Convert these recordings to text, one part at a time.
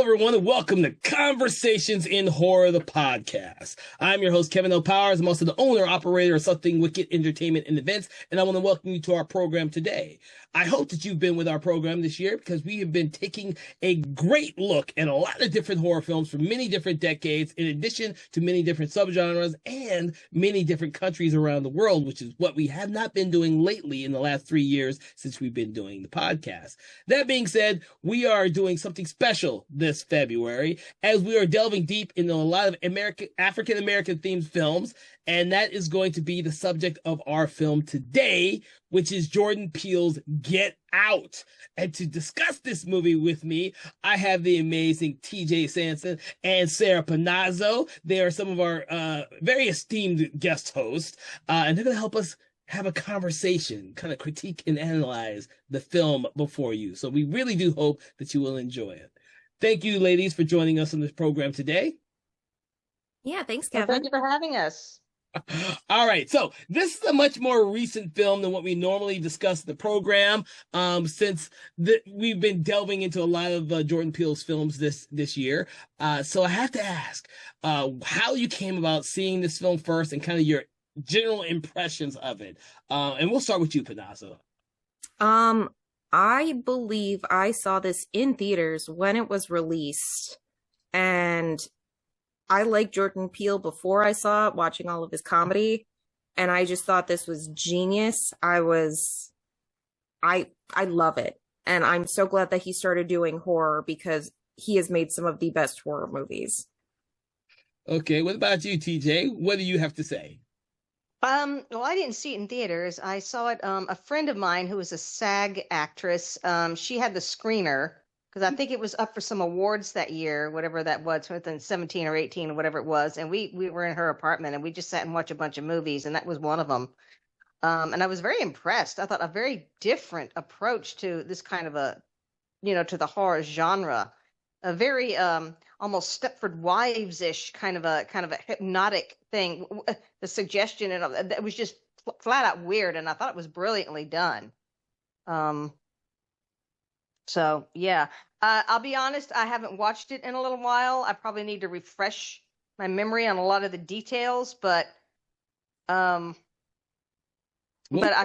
Hello, everyone, and welcome to Conversations in Horror, the podcast. I'm your host, Kevin L. Powers. I'm also the owner, operator of Something Wicked Entertainment and Events, and I want to welcome you to our program today. I hope that you've been with our program this year because we have been taking a great look at a lot of different horror films from many different decades, in addition to many different subgenres and many different countries around the world, which is what we have not been doing lately in the last 3 years since we've been doing the podcast. That being said, we are doing something special this February as we are delving deep into a lot of African-American themed films, and that is going to be the subject of our film today, which is Jordan Peele's Get Out. And to discuss this movie with me, I have the amazing TJ Sanson and Sarah Panazzo. They are some of our very esteemed guest hosts, and they're going to help us have a conversation, kind of critique and analyze the film before you. So we really do hope that you will enjoy it. Thank you, ladies, for joining us on this program today. Yeah, thanks, Kevin. Well, thank you for having us. All right, so this is a much more recent film than what we normally discuss in the program, since we've been delving into a lot of Jordan Peele's films this year. So I have to ask how you came about seeing this film first and kind of your general impressions of it. And we'll start with you, Panazzo. I believe I saw this in theaters when it was released, and I liked Jordan Peele before I saw it, watching all of his comedy, and I just thought this was genius. I love it, and I'm so glad that he started doing horror because he has made some of the best horror movies. Okay, what about you, TJ? What do you have to say? Well, I didn't see it in theaters. I saw it. A friend of mine who was a SAG actress, she had the screener because I think it was up for some awards that year, whatever that was, within 17 or 18 or whatever it was. And we were in her apartment and we just sat and watched a bunch of movies, and that was one of them. And I was very impressed. I thought a very different approach to this kind of to the horror genre, a very almost Stepford Wives-ish kind of a hypnotic thing. The suggestion and it was just flat out weird, and I thought it was brilliantly done. So yeah, I'll be honest, I haven't watched it in a little while. I probably need to refresh my memory on a lot of the details, but I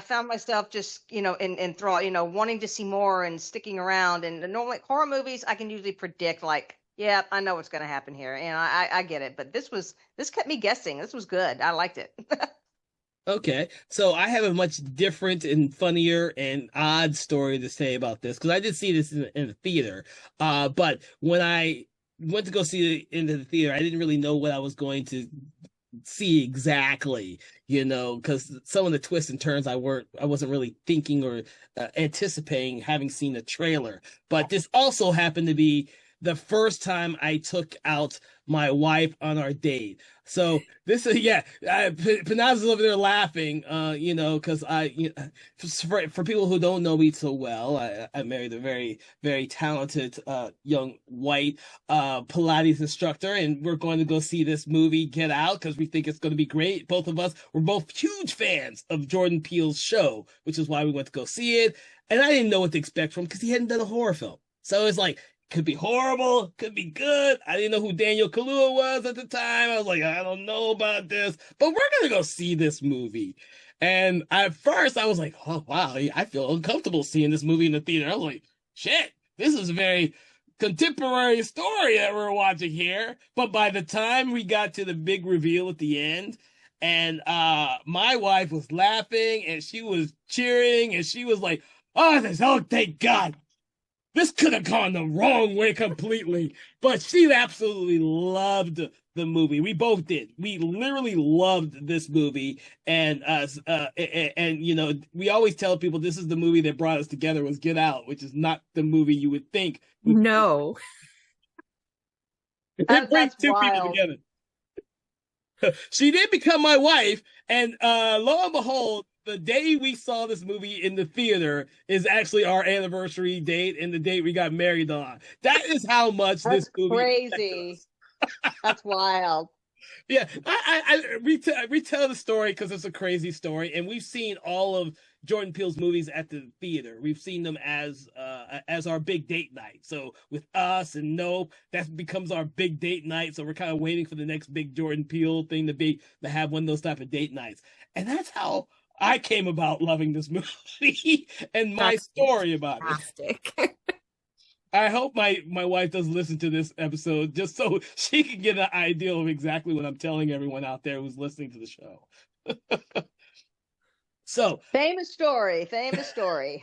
found myself just, in enthralled, wanting to see more and sticking around. And normally horror movies, I can usually predict, like, yeah, I know what's going to happen here. And I get it. But this kept me guessing. This was good. I liked it. Okay, so I have a much different and funnier and odd story to say about this, because I did see this in the theater. But when I went to go see it in the theater, I didn't really know what I was going to see exactly, because some of the twists and turns I wasn't really thinking or anticipating, having seen the trailer. But this also happened to be the first time I took out my wife on our date. So this is, Panazzo's over there laughing, because for people who don't know me so well, I married a very, very talented young white Pilates instructor, and we're going to go see this movie, Get Out, because we think it's going to be great. Both of us were both huge fans of Jordan Peele's show, which is why we went to go see it. And I didn't know what to expect from him because he hadn't done a horror film. So it's like, could be horrible, could be good. I didn't know who Daniel Kaluuya was at the time. I was like, I don't know about this, but we're going to go see this movie. And at first I was like, oh, wow, I feel uncomfortable seeing this movie in the theater. I was like, shit, this is a very contemporary story that we're watching here. But by the time we got to the big reveal at the end, and my wife was laughing and she was cheering and she was like, oh, thank God. This could have gone the wrong way completely, but she absolutely loved the movie. We both did. We literally loved this movie, and we always tell people this is the movie that brought us together was Get Out, which is not the movie you would think. No, it brings two people together. She did become my wife, and lo and behold, the day we saw this movie in the theater is actually our anniversary date and the date we got married on. That is how much this movie crazy. That's wild. Yeah, I retell the story because it's a crazy story, and we've seen all of Jordan Peele's movies at the theater. We've seen them as as our big date night. So with us and Nope, that becomes our big date night. So we're kind of waiting for the next big Jordan Peele thing to have one of those type of date nights. And that's how I came about loving this movie and my That's story about it. fantastic. I hope my wife doesn't listen to this episode just so she can get an idea of exactly what I'm telling everyone out there who's listening to the show. So famous story, famous story.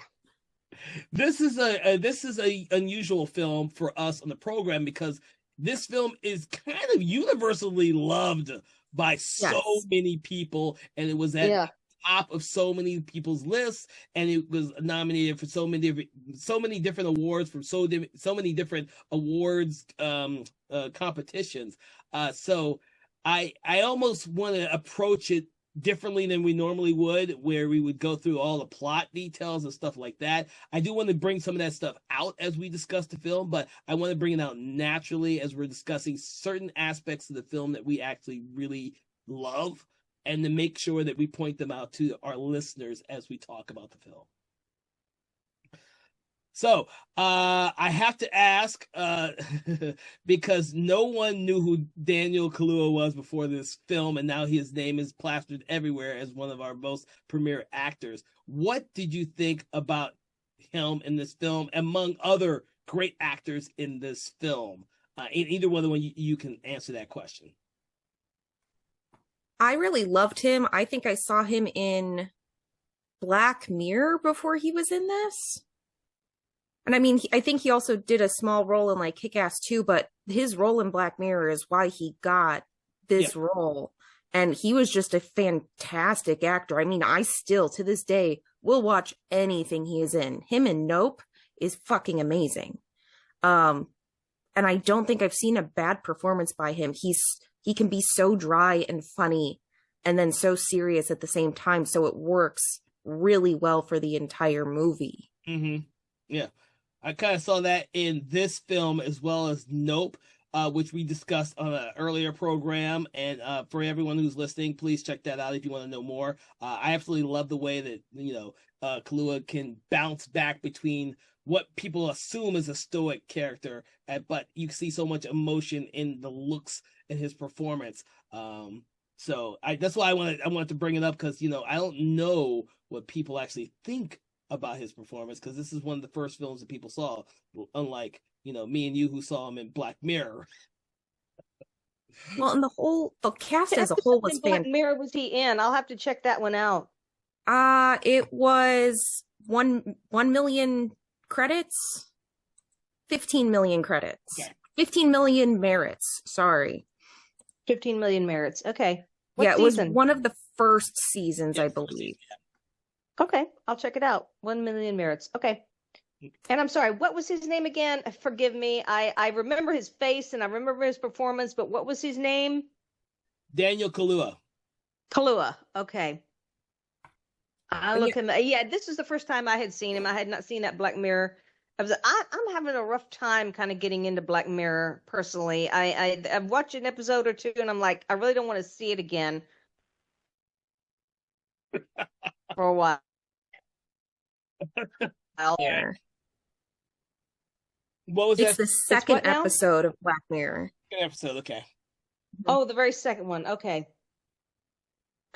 this is a unusual film for us on the program because this film is kind of universally loved by so many people, and it was at top of so many people's lists, and it was nominated for so many different awards from so many different awards competitions. So I almost want to approach it differently than we normally would, where we would go through all the plot details and stuff like that. I do want to bring some of that stuff out as we discuss the film, but I want to bring it out naturally as we're discussing certain aspects of the film that we actually really love, and to make sure that we point them out to our listeners as we talk about the film. So I have to ask, because no one knew who Daniel Kaluuya was before this film, and now his name is plastered everywhere as one of our most premier actors. What did you think about him in this film, among other great actors in this film? In either one of the you can answer that question. I really loved him. I think I saw him in Black Mirror before he was in this. And I mean, I think he also did a small role in like Kick-Ass 2, but his role in Black Mirror is why he got this role. And he was just a fantastic actor. I mean, I still, to this day, will watch anything he is in. Him in Nope is fucking amazing. And I don't think I've seen a bad performance by him. He can be so dry and funny and then so serious at the same time. So it works really well for the entire movie. Mm-hmm. Yeah. I kind of saw that in this film as well as Nope, which we discussed on an earlier program. And for everyone who's listening, please check that out if you want to know more. I absolutely love the way that, Kaluuya can bounce back between what people assume is a stoic character, but you see so much emotion in the looks in his performance. So that's why I wanted to bring it up, because I don't know what people actually think about his performance, because this is one of the first films that people saw, unlike me and you who saw him in Black Mirror. Well, and the cast as a whole was Black Mirror was he in? I'll have to check that one out. It was 1 million credits, 15 million credits, 15 million merits. Sorry, 15 million merits. Okay. What it season? was one of the first seasons, I believe. Okay, I'll check it out. 1 million merits. Okay. And I'm sorry, what was his name again? Forgive me. I remember his face and I remember his performance, but what was his name? Daniel Kaluuya. Kaluuya. Okay. I look him. Yeah, this is the first time I had seen him. I had not seen that Black Mirror. I'm having a rough time kind of getting into Black Mirror personally. I've watched an episode or two and I'm like, I really don't want to see it again for a while. Yeah. What was that? It's the second episode of Black Mirror. Second episode, okay. Oh, the very second one. Okay.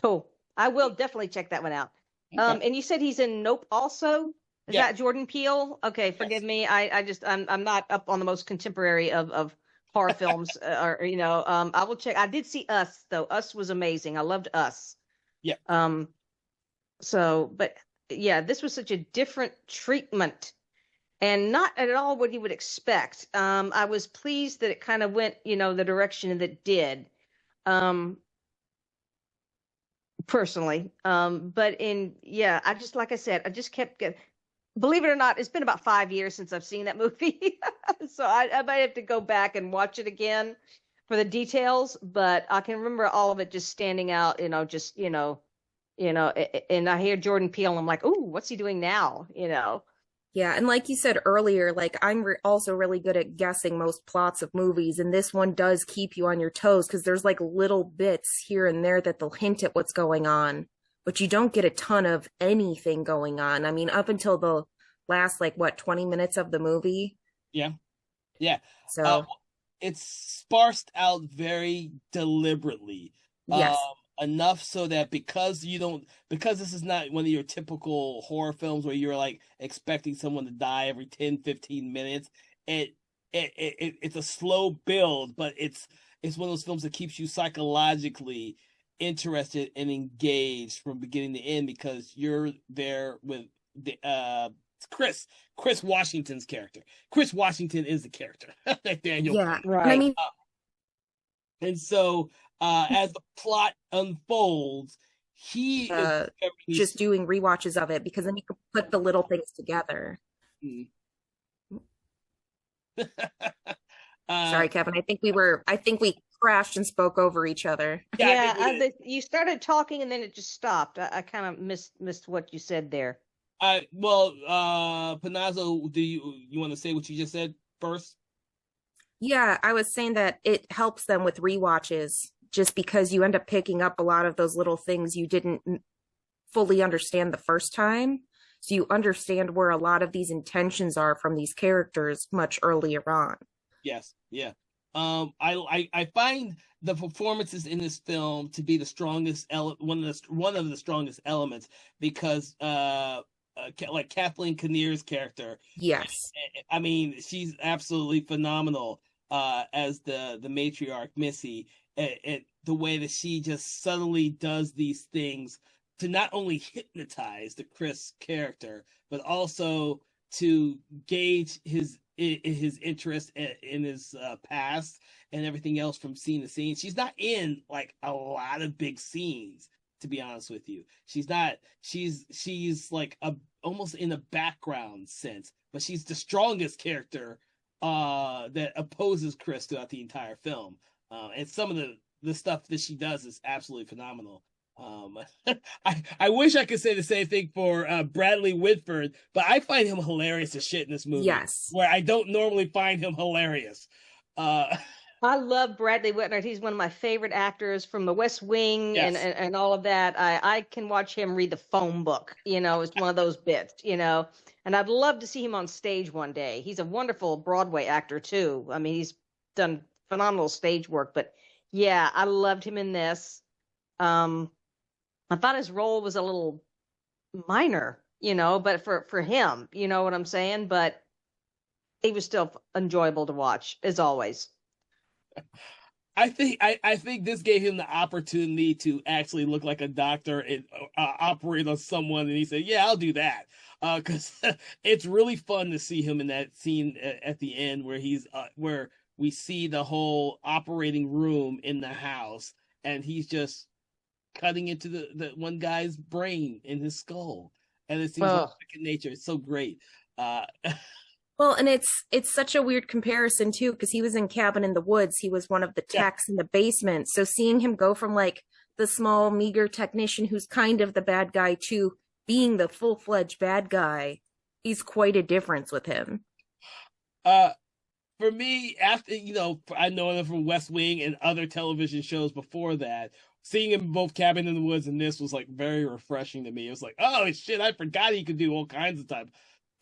Cool. I will definitely check that one out. Okay. And you said he's in Nope also? Is that Jordan Peele? Okay, forgive me. I'm not up on the most contemporary of horror films I will check. I did see Us though. Us was amazing. I loved Us. Yeah. But yeah, this was such a different treatment and not at all what you would expect. I was pleased that it kind of went, the direction that it did. Personally. But I just, like I said, I just kept getting, believe it or not, it's been about 5 years since I've seen that movie. So I might have to go back and watch it again for the details, but I can remember all of it just standing out, and I hear Jordan Peele and I'm like, ooh, what's he doing now? Yeah, and like you said earlier, like I'm also really good at guessing most plots of movies, and this one does keep you on your toes because there's like little bits here and there that they'll hint at what's going on, but you don't get a ton of anything going on. I mean, up until last like what 20 minutes of the movie. Yeah. Yeah. Uh, So it's sparsed out very deliberately. Um, yes. enough so that because this is not one of your typical horror films where you're like expecting someone to die every 10, 15 minutes. It it's a slow build, but it's one of those films that keeps you psychologically interested and engaged from beginning to end because you're there with the Chris Chris Washington's character. Chris Washington is the character that Daniel Yeah. plays. And I Right. mean, And so, as the plot unfolds, he is uh discovering these. just doing rewatches of it because then you can put the little things together. uh, Sorry, Kevin. I think we crashed and spoke over each other. yeah, I think Yeah, we did. you started talking and then it just stopped. I kind of missed what you said there. Well, Panazzo, do you want to say what you just said first? Yeah, I was saying that it helps them with rewatches just because you end up picking up a lot of those little things you didn't fully understand the first time. So you understand where a lot of these intentions are from these characters much earlier on. Yes, yeah. I find the performances in this film to be the strongest one of the strongest elements because like Kathleen Kinnear's character, Yes. I mean, she's absolutely phenomenal as the matriarch Missy, and the way that she just subtly does these things to not only hypnotize the Chris character, but also to gauge his interest in his past and everything else from scene to scene. She's not in like a lot of big scenes, to be honest with you. She's not. She's like a almost in a background sense, but she's the strongest character that opposes Chris throughout the entire film. And some of the stuff that she does is absolutely phenomenal. Um, I wish I could say the same thing for Bradley Whitford, but I find him hilarious as shit in this movie, Yes. where I don't normally find him hilarious. Uh, I love Bradley Whitner. He's one of my favorite actors from The West Wing and, yes, and all of that. I can watch him read the phone book, it's one of those bits. And I'd love to see him on stage one day. He's a wonderful Broadway actor too. I mean, he's done phenomenal stage work, but yeah, I loved him in this. Um, I thought his role was a little minor, but for him, you know what I'm saying? But he was still enjoyable to watch, as always. I think this gave him the opportunity to actually look like a doctor and operate on someone, and he said, "Yeah, I'll do that." Because it's really fun to see him in that scene at the end where he's where we see the whole operating room in the house, and he's just cutting into the one guy's brain in his skull, and it seems like Oh, second nature. It's so great. Uh, Well, and it's such a weird comparison too, because he was in Cabin in the Woods. He was one of the yeah, techs in the basement. So seeing him go from like the small, meager technician who's kind of the bad guy to being the full-fledged bad guy, he's quite a difference with him. uh, for me, after I know him from West Wing and other television shows before that. Seeing him in both Cabin in the Woods and this was like very refreshing to me. It was like, oh shit, I forgot he could do all kinds of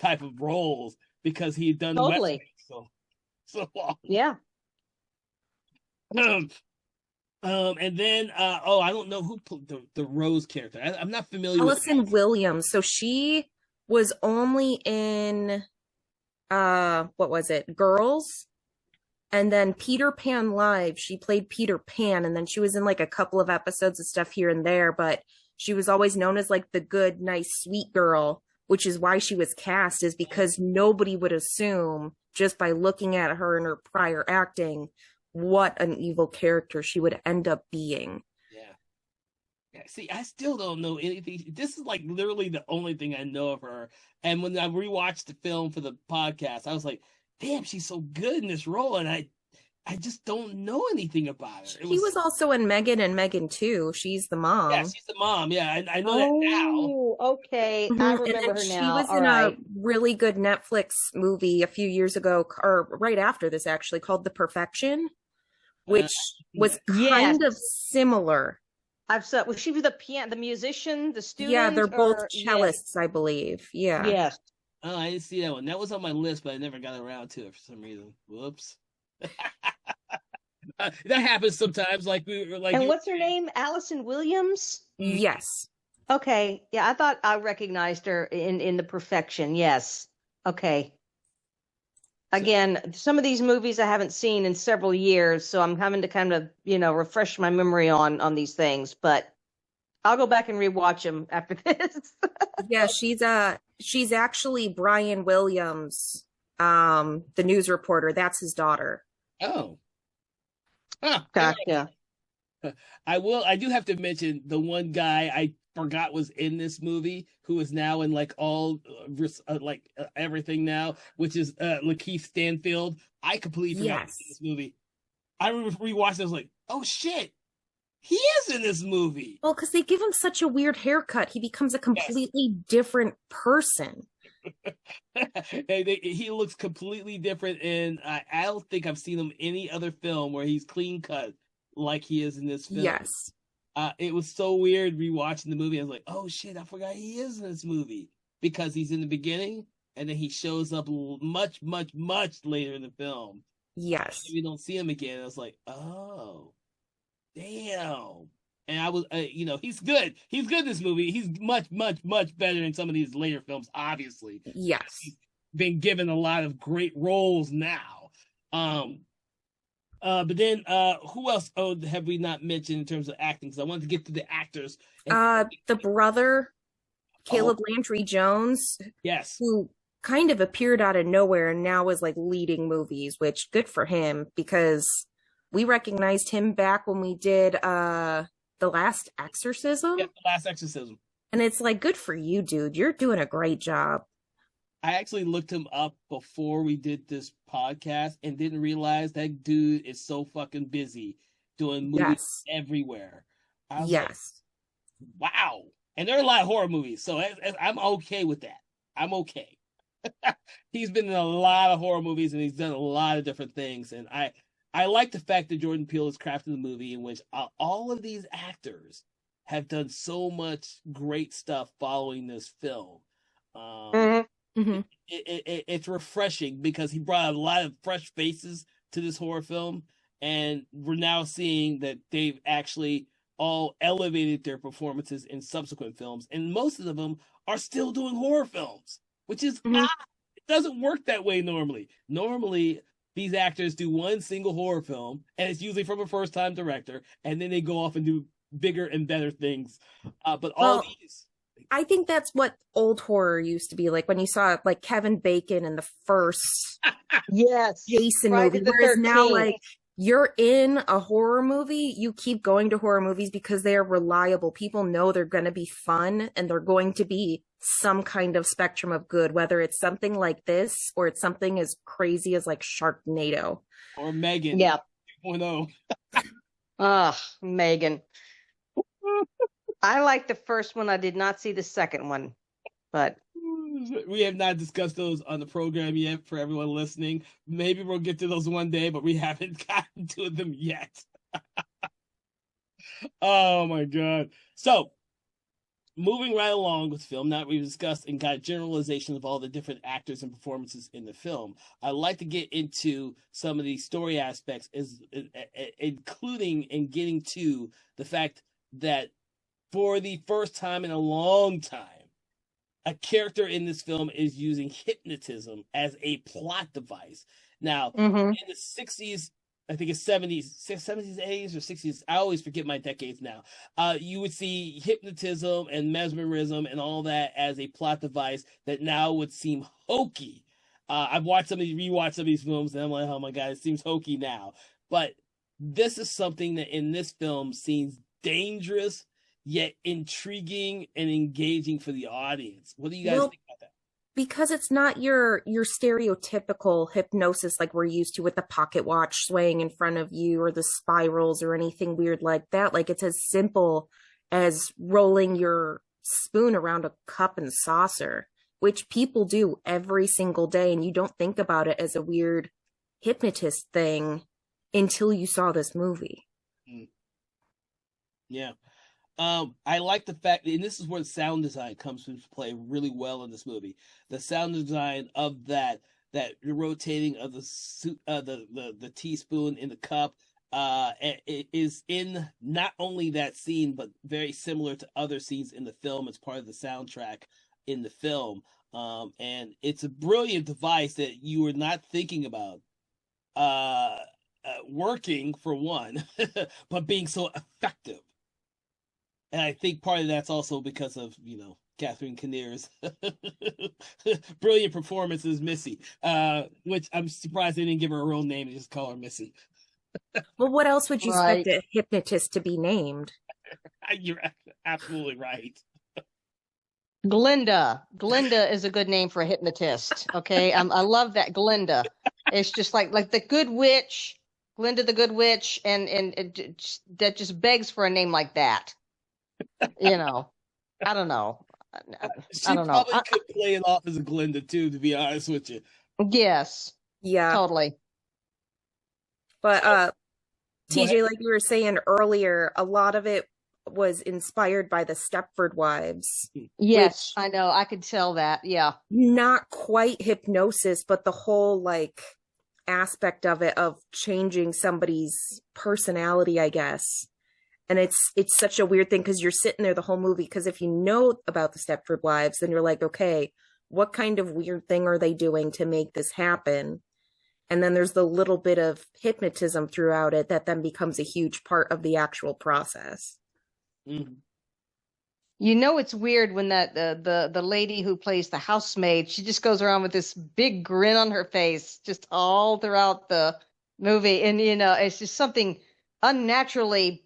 type of roles because he had done West totally. Wing so long. Yeah. Um, and then oh, I don't know who played the Rose character. I'm not familiar with. Allison Williams. So she was only in what was it? Girls. And then Peter Pan Live, she played Peter Pan, and then she was in like a couple of episodes of stuff here and there, but she was always known as like the good, nice, sweet girl, which is why she was cast, is because nobody would assume just by looking at her and her prior acting what an evil character she would end up being. Yeah. Yeah, see, I still don't know anything. This is like literally the only thing I know of her. And when I rewatched the film for the podcast, I was like, "Damn, she's so good in this role," and I just don't know anything about her. It She was was also in Megan and Megan 2. She's the yeah, mom. she's the mom. Yeah, I know that now. Oh, okay. I Mhm. And remember then her she now. was All in a right. really good Netflix movie a few years ago, or right after this, actually, called The Perfection, Uh, which was Yes. kind of similar. Well, she was the musician, the Yeah, they're student, both or yes, cellists, I believe. Yeah. yes. Oh, I didn't see that one. That was on my list, but I never got around to it for some reason. Whoops. That happens sometimes. Like we were like And you. what's her name? Allison Williams? Mm, Yes. Okay. Yeah, I thought I recognized her in The Perfection. Yes. Okay. so, Again, some of these movies I haven't seen in several years, so I'm having to kind of, refresh my memory on these things, but I'll go back and rewatch them after this. Yeah, she's actually Brian Williams, the news reporter. That's his daughter. oh, huh. Gotcha. I do have to mention the one guy I forgot was in this movie who is now in like all everything now, which is Lakeith Stanfield. I completely forgot he was in Yes. this movie. I rewatched it. I was like, oh shit, he is in this movie. Well, because they give him such a weird haircut, he becomes a Yes. completely different person. He looks completely different, and I don't think I've seen him any other film where he's clean cut like he is in this film. Yes. It was so weird rewatching the movie. I was like, oh shit, I forgot he is in this movie because he's in the beginning and then he shows up much, much, much later in the film. Yes. We don't see him again. I was like, oh, damn. And I was, he's good. He's good in this movie. He's much, much, much better in some of these later films, obviously. Yes. He's been given a lot of great roles now. But then who else have we not mentioned in terms of acting? Because I wanted to get to the actors. The brother, Oh, Caleb Landry Jones, yes. who kind of appeared out of nowhere and now is like leading movies, which good for him because we recognized him back when we did The Last Exorcism. Yeah, The Last Exorcism. And it's like, good for you, dude. You're doing a great job. I actually looked him up before we did this podcast and didn't realize that dude is so fucking busy doing movies Yes. everywhere. I was like, Yes. wow. And there are a lot of horror movies, so I'm okay with that. I'm okay. He's been in a lot of horror movies and he's done a lot of different things. And I like the fact that Jordan Peele has crafted a movie in which all of these actors have done so much great stuff following this film. Mhm. Mm-hmm. It's refreshing because he brought a lot of fresh faces to this horror film, and we're now seeing that they've actually all elevated their performances in subsequent films, and most of them are still doing horror films, which is Mm-hmm. odd. It doesn't work that way normally. Normally, these actors do one single horror film, and it's usually from a first-time director, and then they go off and do bigger and better things. But all Well, these, I think that's what old horror used to be like when you saw like Kevin Bacon in the first Yes. Jason Friday movie. the Whereas now, 13th. like, you're in a horror movie, you keep going to horror movies because they are reliable. People know they're going to be fun and they're going to be some kind of spectrum of good, whether it's something like this or it's something as crazy as like Sharknado. or Megan Yeah. 2.0. Megan. I like the first one. I did not see the second one, but We have not discussed those on the program yet for everyone listening. Maybe we'll get to those one day, but we haven't gotten to them yet. Oh my God. So, moving right along with film, now we've discussed and got generalizations of all the different actors and performances in the film. I'd like to get into some of the story aspects, including and getting to the fact that for the first time in a long time, a character in this film is using hypnotism as a plot device. Now, mhm. in the 60s, I think it's 70s, 80s or 60s. I always forget my decades now. You would see hypnotism and mesmerism and all that as a plot device that now would seem hokey. I've watched rewatched some of these films, and I'm like, oh my God, it seems hokey now. But this is something that in this film seems dangerous, yet intriguing and engaging for the audience. What do you guys Well, think about that? because it's not your stereotypical hypnosis like we're used to with the pocket watch swaying in front of you or the spirals or anything weird like that. Like it's as simple as rolling your spoon around a cup and saucer, which people do every single day, and you don't think about it as a weird hypnotist thing until you saw this movie. Yeah. I like the fact, and this is where sound design comes into play really well in this movie. The sound design of that rotating of the the teaspoon in the cup it is in not only that scene but very similar to other scenes in the film. It's part of the soundtrack in the film. And it's a brilliant device that you were not thinking about uh, working for one, but being so effective. And I think part of that's also because of, Catherine Kinnear's brilliant performance as Missy, which I'm surprised they didn't give her a real name and just call her Missy. Well, what else would you expect Right. a hypnotist to be named? You're absolutely right. Glinda. Glinda is a good name for a hypnotist. Okay. I love that Glinda. It's just like the Good Witch, Glinda the Good Witch, and that just begs for a name like that. You know, I don't know. I She don't know. probably could play it off as a Glinda too, to be honest with you. Yes, Yeah, totally. but So go ahead. TJ, like you were saying earlier, a lot of it was inspired by the Stepford Wives, Yes, which I know. I could tell that. Yeah. not quite hypnosis, but the whole like aspect of it of changing somebody's personality, I guess. And it's such a weird thing because you're sitting there the whole movie because if you know about the Stepford Wives, then you're like, okay, what kind of weird thing are they doing to make this happen? And then there's the little bit of hypnotism throughout it that then becomes a huge part of the actual process. Mhm. You know it's weird when that the lady who plays the housemaid, she just goes around with this big grin on her face just all throughout the movie. And it's just something unnaturally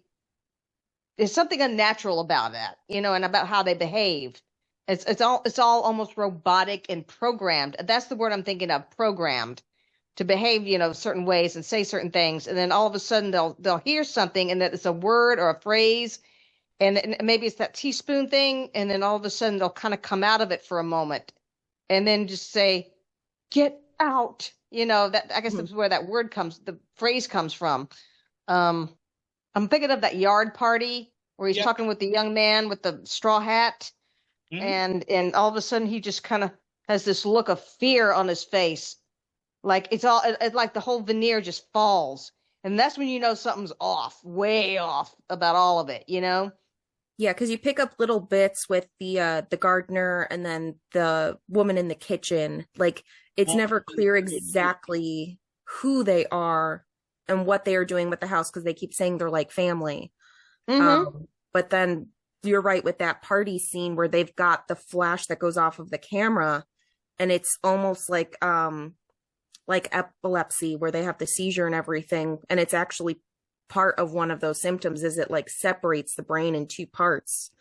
there's something unnatural about that, and about how they behave. It's all almost robotic and programmed. That's the word I'm thinking of, programmed to behave, certain ways and say certain things. And then all of a sudden they'll hear something and that it's a word or a phrase and maybe it's that teaspoon thing, and then all of a sudden they'll kind of come out of it for a moment and then just say, "Get out." That I guess Mhm. that's where the phrase comes from. Um, I'm thinking of that yard party where he's Yep. talking with the young man with the straw hat, Mhm. and all of a sudden he just kind of has this look of fear on his face, like it's like the whole veneer just falls, and that's when you know something's off, way off about all of it. Yeah, because you pick up little bits with the gardener and then the woman in the kitchen. Like it's All never in clear good taste. exactly who they are and what they are doing with the house because they keep saying they're like family. Mm-hmm. But then you're right with that party scene where they've got the flash that goes off of the camera, and it's almost like epilepsy where they have the seizure and everything, and it's actually part of one of those symptoms is it like separates the brain in two parts,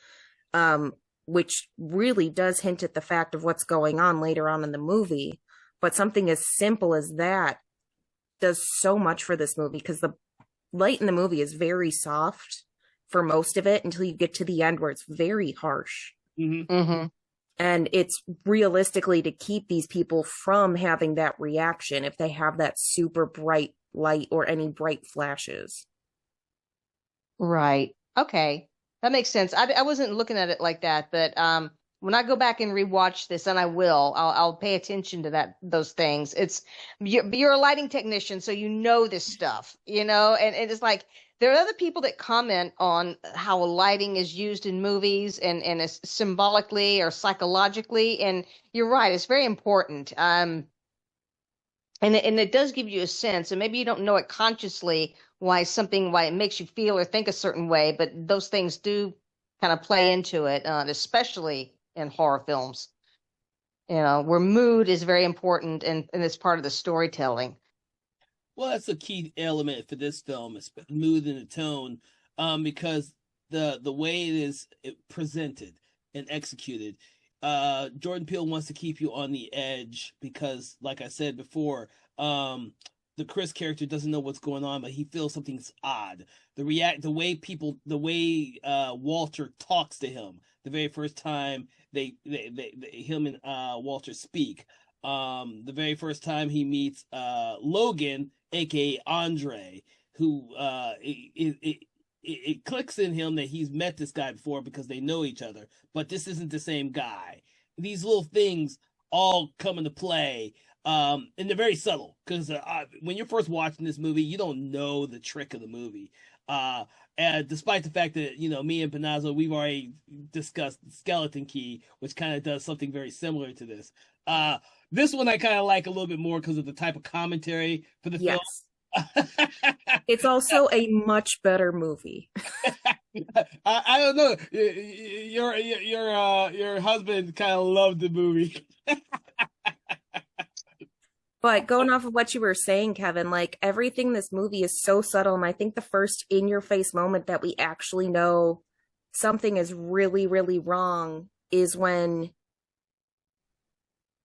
um, which really does hint at the fact of what's going on later on in the movie. But something as simple as that does so much for this movie because the light in the movie is very soft for most of it until you get to the end where it's very harsh. Mhm. Mm-hmm. And it's realistically to keep these people from having that reaction if they have that super bright light or any bright flashes. Right. Okay. That makes sense. I wasn't looking at it like that, but when I go back and rewatch this, and I will, I'll pay attention to those things. You're a lighting technician, so you know this stuff, and it's like there are other people that comment on how lighting is used in movies and it's symbolically or psychologically, and you're right, it's very important. And it does give you a sense, and maybe you don't know it consciously why it makes you feel or think a certain way, but those things do kind of play into it, especially in horror films, where mood is very important and it's part of the storytelling. Well, that's a key element for this film, is mood and the tone, because the way it presented and executed, Jordan Peele wants to keep you on the edge because, like I said before, the Chris character doesn't know what's going on, but he feels something's odd. The way Walter talks to him the very first time him and Walter speak, the very first time he meets Logan, aka Andre, who it clicks in him that he's met this guy before because they know each other, but this isn't the same guy. These little things all come into play, and they're very subtle because when you're first watching this movie, you don't know the trick of the movie. Uh, Despite the fact that me and Panazzo, we've already discussed Skeleton Key, which kind of does something very similar to this. This one I kind of like a little bit more because of the type of commentary for the film. Yes. It's also a much better movie. I don't know. Your husband kind of loved the movie. But going off of what you were saying, Kevin, like everything in this movie is so subtle. And I think the first in your face moment that we actually know something is really, really wrong is when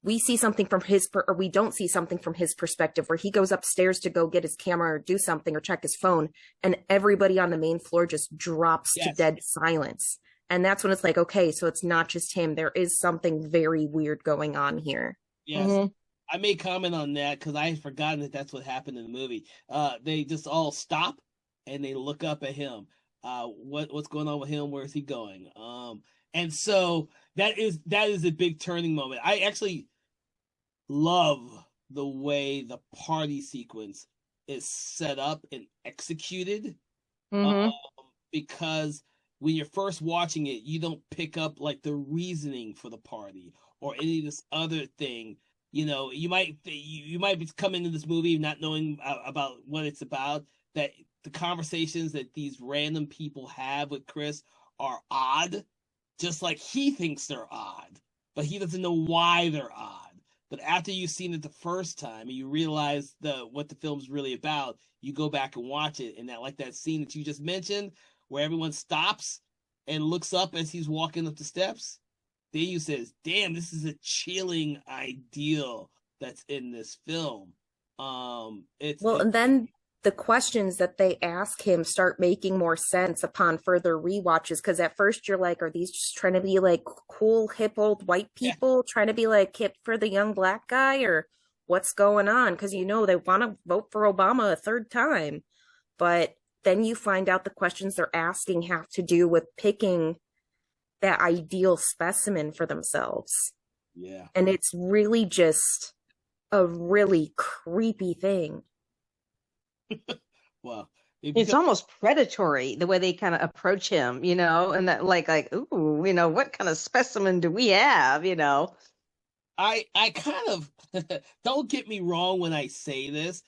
we see something from or we don't see something from his perspective, where he goes upstairs to go get his camera or do something or check his phone, and everybody on the main floor just drops to dead silence. And that's when it's like, okay, so it's not just him. There is something very weird going on here. Yes. Mm-hmm. I made comment on that because I had forgotten that that's what happened in the movie. They just all stop and they look up at him. What's going on with him? Where is he going? And so that is a big turning moment. I actually love the way the party sequence is set up and executed, because when you're first watching it, you don't pick up like the reasoning for the party or any of this other thing. You might be coming into this movie not knowing about what it's about, that the conversations that these random people have with Chris are odd, just like he thinks they're odd, but he doesn't know why they're odd. But after you've seen it the first time and you realize what the film's really about, you go back and watch it, and that scene that you just mentioned where everyone stops and looks up as he's walking up the steps. Then you says, damn, this is a chilling ideal that's in this film. And then the questions that they ask him start making more sense upon further rewatches, because at first you're like, are these just trying to be like cool, hip old white people trying to be like hip for the young black guy, or what's going on? Because they want to vote for Obama a third time. But then you find out the questions they're asking have to do with picking that ideal specimen for themselves. Yeah. And it's really just a really creepy thing. Well, it's almost predatory the way they kind of approach him, and that like, ooh, what kind of specimen do we have, I kind of don't get me wrong when I say this,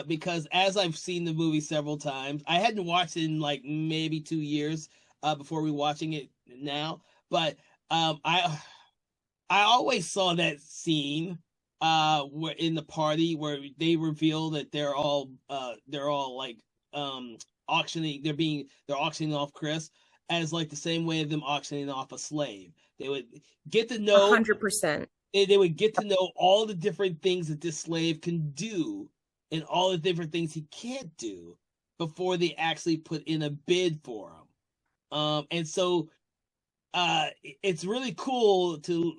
because as I've seen the movie several times, I hadn't watched it in like maybe 2 years before watching it now, but I always saw that scene where in the party where they reveal that they're all like auctioning they're auctioning off Chris as like the same way of them auctioning off a slave. They would get to know 100%. They would get to know all the different things that this slave can do and all the different things he can't do before they actually put in a bid for him. And so it's really cool to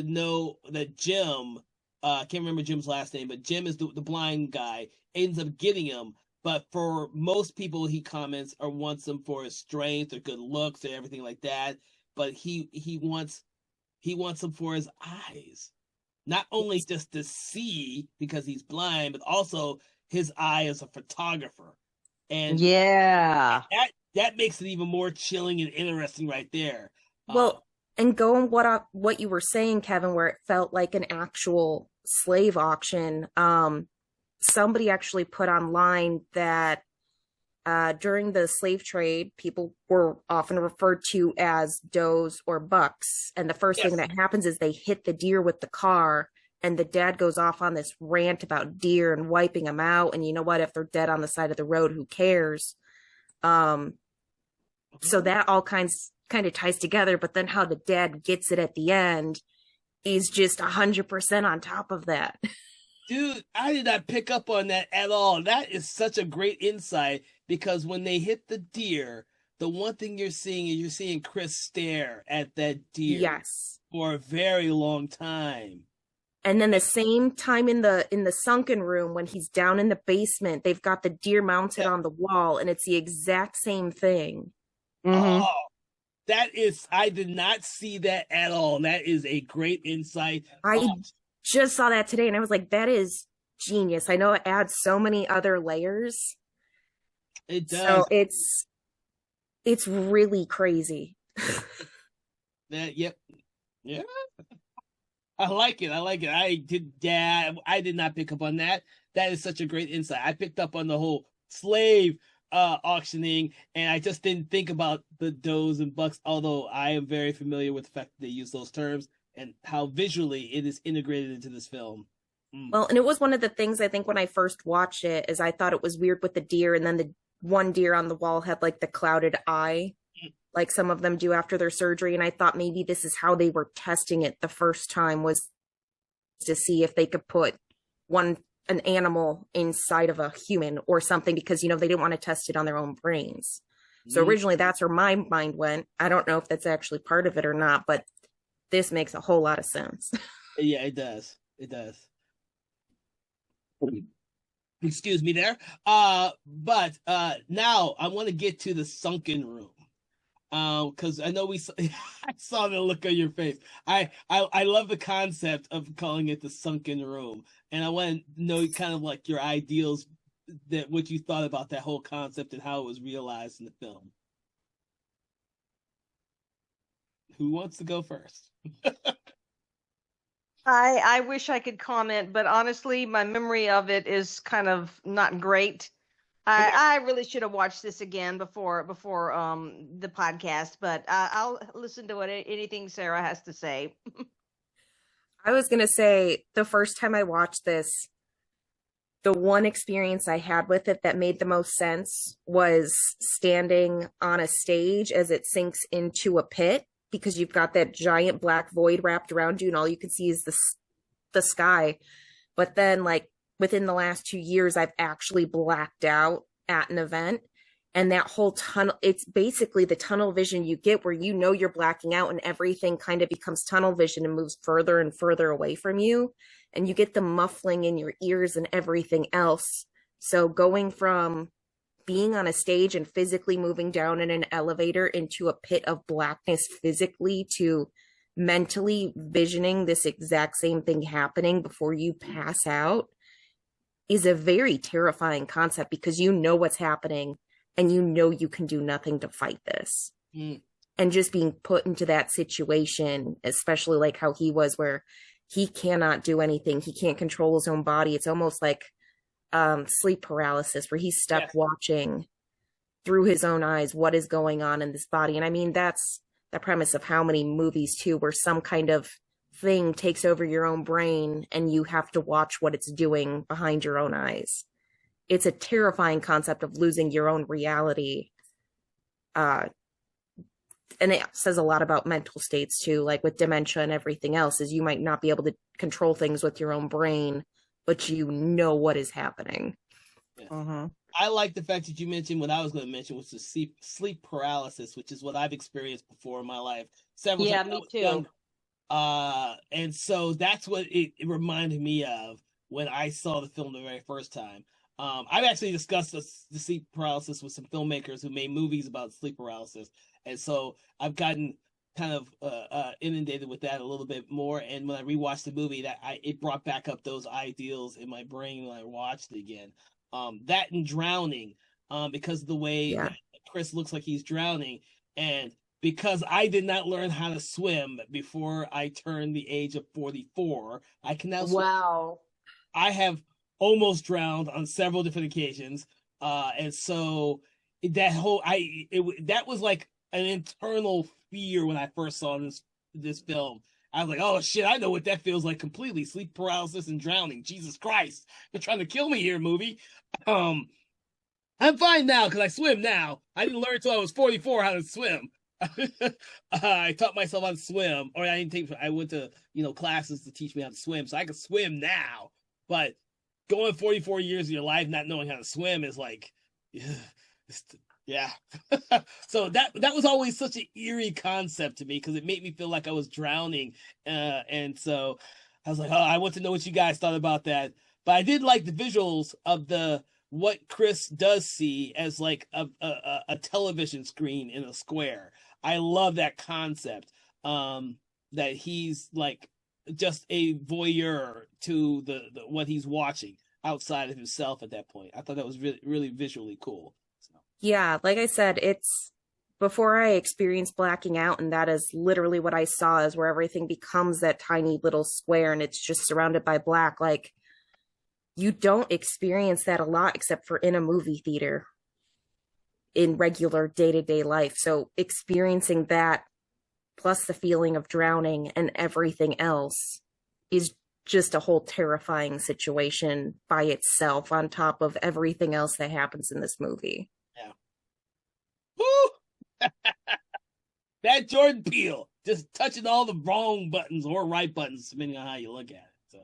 know that Jim, I can't remember Jim's last name, but Jim is the blind guy, ends up getting him. But for most people, he comments or wants them for his strength or good looks or everything like that. But he wants him for his eyes, not only just to see because he's blind, but also his eye as a photographer. And that makes it even more chilling and interesting right there. Well, and going what you were saying, Kevin, where it felt like an actual slave auction. Somebody actually put online that during the slave trade, people were often referred to as does or bucks. And the first thing that happens is they hit the deer with the car, and the dad goes off on this rant about deer and wiping them out. And you know what? If they're dead on the side of the road, who cares? So that all kind of ties together. But then how the dad gets it at the end is just 100% on top of that. Dude, I did not pick up on that at all. That is such a great insight, because when they hit the deer, the one thing you're seeing Chris stare at that deer for a very long time. And then the same time in the sunken room when he's down in the basement, they've got the deer mounted Yeah. on the wall, and it's the exact same thing. Mm-hmm. Oh, that is, I did not see that at all. That is a great insight. I just saw that today and I was like, that is genius. I know it adds so many other layers. It So does. it's really crazy. That, yep. Yeah. I like it. I like it. I did not pick up on that. That is such a great insight. I picked up on the whole slave auctioning, and I just didn't think about the does and bucks, although I am very familiar with the fact that they use those terms and how visually it is integrated into this film. Mm. Well, and it was one of the things I think when I first watched it is I thought it was weird with the deer, and then the one deer on the wall had like the clouded eye, like some of them do after their surgery. And I thought maybe this is how they were testing it the first time, was to see if they could put an animal inside of a human or something, because they didn't want to test it on their own brains. So Mm. originally that's where my mind went. I don't know if that's actually part of it or not, but this makes a whole lot of sense. Yeah, it does. It does. Excuse me there. But now I want to get to the sunken room. Because I know I saw the look on your face. I love the concept of calling it the sunken room, and I want to know kind of like your ideals, that what you thought about that whole concept and how it was realized in the film. Who wants to go first? I wish I could comment, but honestly, my memory of it is kind of not great. Okay. I really should have watched this again before the podcast, but I'll listen to what anything Sarah has to say. I was going to say the first time I watched this, the one experience I had with it that made the most sense was standing on a stage as it sinks into a pit, because you've got that giant black void wrapped around you and all you can see is the sky. But then, like, within the last 2 years, I've actually blacked out at an event. And that whole tunnel, it's basically the tunnel vision you get where you're blacking out and everything kind of becomes tunnel vision and moves further and further away from you. And you get the muffling in your ears and everything else. So going from being on a stage and physically moving down in an elevator into a pit of blackness physically, to mentally visioning this exact same thing happening before you pass out, is a very terrifying concept, because you know what's happening and you can do nothing to fight this. Mm. And just being put into that situation, especially like how he was, where he cannot do anything, he can't control his own body. It's almost like sleep paralysis, where he's stuck watching through his own eyes what is going on in this body. And I mean, that's the premise of how many movies too, where some kind of thing takes over your own brain and you have to watch what it's doing behind your own eyes. It's a terrifying concept of losing your own reality. And it says a lot about mental states too, like with dementia and everything else, is you might not be able to control things with your own brain, but you know what is happening. Yeah. Mm-hmm. I like the fact that you mentioned what I was going to mention, which is sleep paralysis, which is what I've experienced before in my life. Several Yeah, times me too. young. And so that's what it reminded me of when I saw the film the very first time. I've actually discussed the sleep paralysis with some filmmakers who made movies about sleep paralysis, and so I've gotten kind of inundated with that a little bit more. And when I rewatched the movie, it brought back up those ideals in my brain when I watched it again. That and drowning, because of the way that Chris looks like he's drowning, and because I did not learn how to swim before I turned the age of 44, I can now swim. Wow. I have almost drowned on several different occasions, and so that that was like an internal fear when I first saw this film. I was like, oh shit, I know what that feels like completely. Sleep paralysis and drowning. Jesus Christ, you're trying to kill me here, movie. I'm fine now because I swim now. I didn't learn until I was 44 how to swim. I taught myself how to swim, or I went to classes to teach me how to swim, so I can swim now. But going 44 years of your life not knowing how to swim is like, yeah. So that was always such an eerie concept to me, because it made me feel like I was drowning, and so I was like, oh, I want to know what you guys thought about that. But I did like the visuals of the what Chris does see as like a television screen in a square. I love that concept. That he's like just a voyeur to the what he's watching outside of himself at that point. I thought that was really visually cool. So. Yeah, like I said, it's before I experienced blacking out, and that is literally what I saw is where everything becomes that tiny little square and it's just surrounded by black. Like you don't experience that a lot except for in a movie theater in regular day-to-day life. So experiencing that plus the feeling of drowning and everything else is just a whole terrifying situation by itself on top of everything else that happens in this movie. Yeah. Woo! That Jordan Peele just touching all the wrong buttons or right buttons, depending on how you look at it.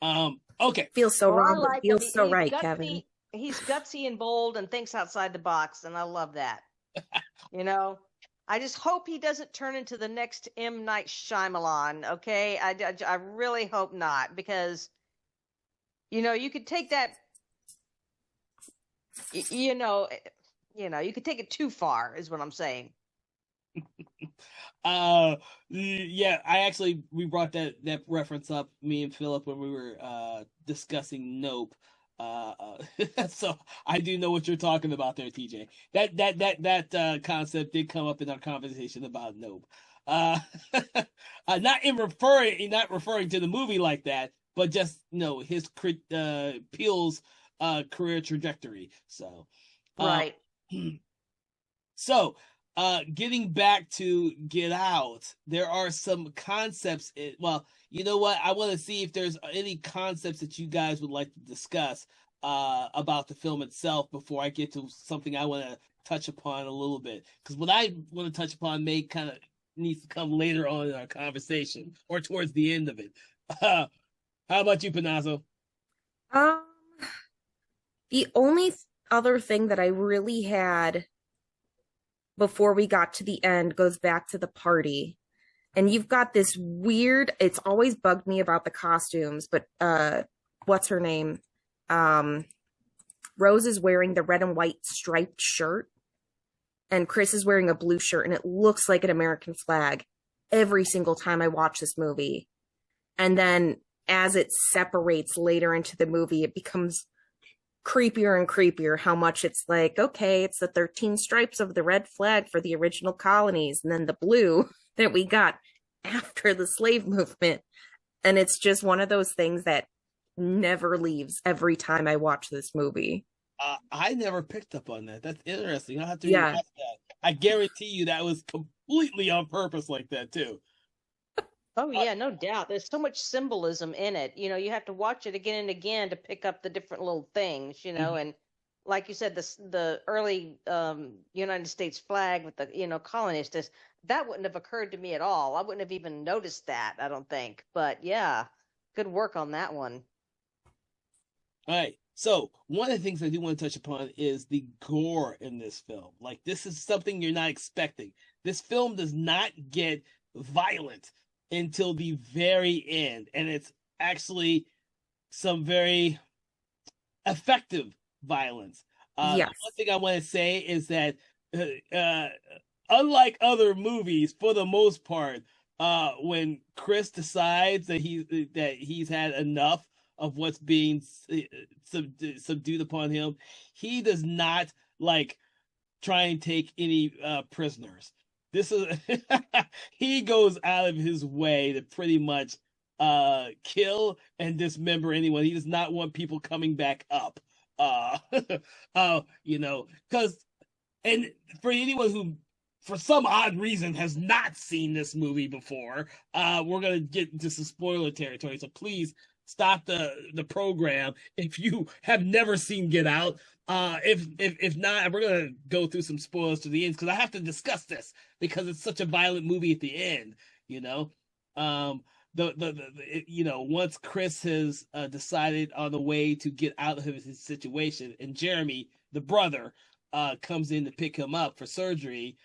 So, okay. Feels so Well, I wrong, but like him. feels so He's right, Kevin. gutsy. He's gutsy and bold and thinks outside the box, and I love that. You know, I just hope he doesn't turn into the next M. Night Shyamalan. Okay, I really hope not, because you could take that. You know, you could take it too far, is what I'm saying. Yeah, we brought that reference up, me and Philip, when we were discussing Nope. So I do know what you're talking about there, TJ. That concept did come up in our conversation about Nope. Uh, not referring to the movie like that, but just his Peele's career trajectory. So, Right. so getting back to Get Out, there are some concepts. Well, you know what? I want to see if there's any concepts that you guys would like to discuss about the film itself before I get to something I want to touch upon a little bit. Because what I want to touch upon may kind of needs to come later on in our conversation or towards the end of it. How about you, Panazzo? Um, the only other thing that I really had before we got to the end goes back to the party. And you've got this weird, it's always bugged me about the costumes, but what's her name? Rose is wearing the red and white striped shirt, and Chris is wearing a blue shirt, and it looks like an American flag every single time I watch this movie. And then as it separates later into the movie, it becomes creepier and creepier how much it's like, okay, it's the 13 stripes of the red flag for the original colonies, and then the blue that we got after the slave movement. And it's just one of those things that never leaves every time I watch this movie. I never picked up on that. That's interesting. I'll have to Yeah. rewatch that. I guarantee you that was completely on purpose like that too. Oh yeah, no doubt. There's so much symbolism in it. You have to watch it again and again to pick up the different little things, Mhm. and like you said, the early United States flag with the, colonists, that wouldn't have occurred to me at all. I wouldn't have even noticed that, I don't think. But yeah, good work on that one. All right. So one of the things I do want to touch upon is the gore in this film. Like, this is something you're not expecting. This film does not get violent until the very end, and it's actually some very effective violence. Yes. One thing I want to say is that uh, unlike other movies, for the most part, when Chris decides that he's had enough of what's being subdued upon him, he does not like try and take any prisoners. This is he goes out of his way to pretty much kill and dismember anyone. He does not want people coming back up. Uh because and for anyone who for some odd reason has not seen this movie before, we're gonna get into some spoiler territory. So please stop the program if you have never seen Get Out. If not, we're gonna go through some spoilers to the end because I have to discuss this because it's such a violent movie at the end. You know, once Chris has decided on the way to get out of his situation, and Jeremy, the brother, comes in to pick him up for surgery.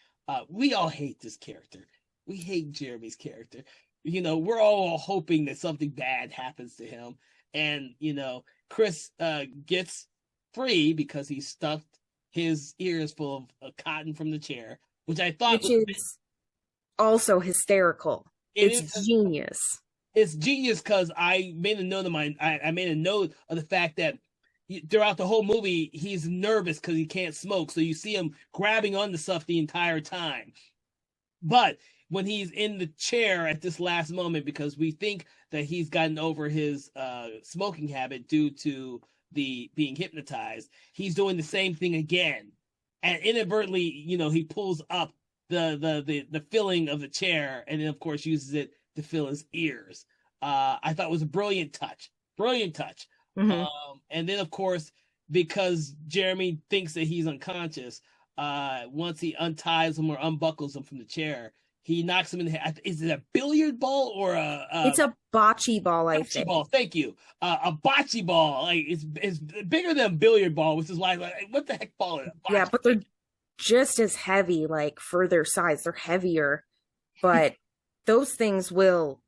We all hate this character. We hate Jeremy's character. we're all hoping that something bad happens to him. And, Chris gets free because he stuffed his ears full of cotton from the chair, which I thought which was, is also hysterical. it It's is, genius. it's genius because I made a note of mine. I made a note of the fact that throughout the whole movie, he's nervous because he can't smoke. So you see him grabbing onto stuff the entire time. But when he's in the chair at this last moment, because we think that he's gotten over his smoking habit due to the being hypnotized, he's doing the same thing again, and inadvertently, he pulls up the filling of the chair, and then of course uses it to fill his ears. I thought it was a brilliant touch, brilliant touch. Mm-hmm. And then of course, because Jeremy thinks that he's unconscious, once he unties him or unbuckles him from the chair, he knocks him in the head. Is it a billiard ball or It's a bocce ball, I bocce think. ball? Thank you. A bocce ball. Like it's bigger than a billiard ball, which is why, like, what the heck ball is it? Yeah, Bocce. but they're just as heavy, like for their size. They're heavier, but those things will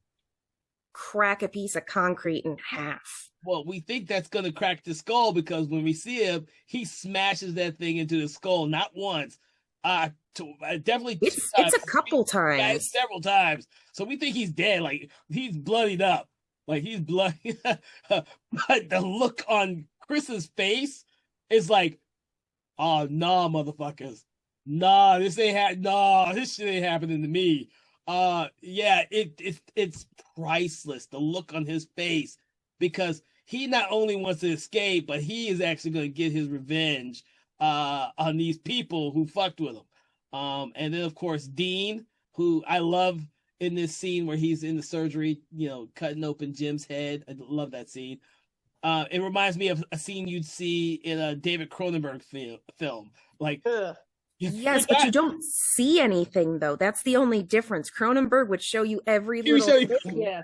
crack a piece of concrete in half. Well, we think that's going to crack the skull because when we see him, he smashes that thing into the skull not once, definitely two It's times. a couple Yeah, times. several times. So we think he's dead. Like he's bloodied up. Like he's bloody. But the look on Chris's face is like, oh nah, motherfuckers. Nah, this shit ain't happening to me. Yeah, it's priceless. The look on his face, because he not only wants to escape, but he is actually going to get his revenge on these people who fucked with him. And then of course Dean, who I love in this scene where he's in the surgery, cutting open Jim's head. I love that scene. It reminds me of a scene you'd see in a David Cronenberg film. Like, Ugh. Yes, but you don't see anything though. That's the only difference. Cronenberg would show you every he would little show you. thing. Yeah,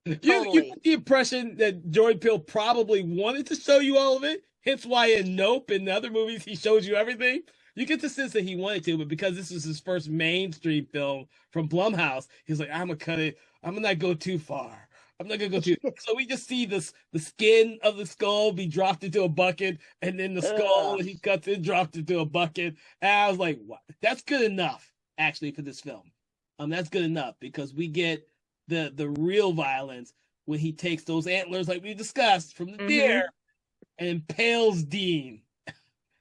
You totally. get the impression that Jordan Peele probably wanted to show you all of it. Hence why in Nope and the other movies he shows you everything. You get the sense that he wanted to, but because this was his first mainstream film from Blumhouse, he's like, I'm gonna cut it. I'm gonna not go too far. I'm not gonna go too. So we just see the skin of the skull be dropped into a bucket, and then the skull Ugh. he cuts it dropped into a bucket. And I was like, what? That's good enough actually for this film. That's good enough because we get the real violence when he takes those antlers, like we discussed, from the Mm-hmm. deer and impales Dean,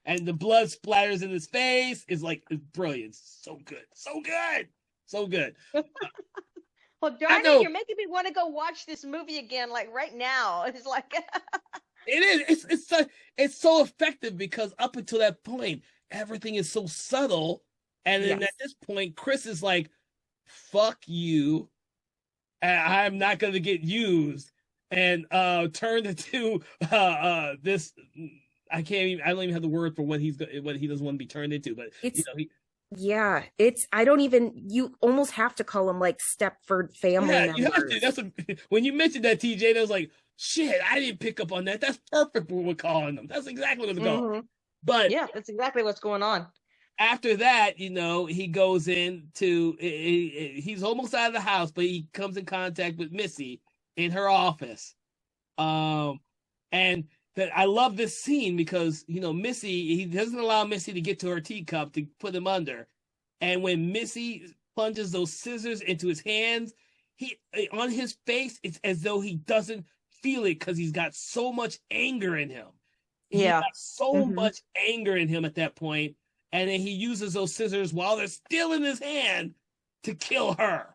and the blood splatters in his face. Is like it's brilliant, so good, so good, so good. Well, I darn it, know you're making me want to go watch this movie again, like right now. It's like, it is. It's so effective because up until that point, everything is so subtle, and then Yes. at this point, Chris is like, "Fuck you." I'm not going to get used, and turned into this. I don't even have the word for what he doesn't want to be turned into, but It's he, yeah, it's I don't even you almost have to call them like Stepford family yeah, you have to. members. That's when you mentioned that, TJ. That was like, shit. I didn't pick up on that. That's perfect for what we're calling them. That's exactly what's going. hmm But yeah, that's exactly what's going on. after that, he goes into he's almost out of the house, but he comes in contact with Missy in her office. And that I love this scene because Missy, he doesn't allow Missy to get to her teacup to put him under, and when Missy plunges those scissors into his hands, he on his face it's as though he doesn't feel it because he's got so much anger in him. He Yeah. got so Mhm. much anger in him at that point, and then he uses those scissors while they're still in his hand to kill her.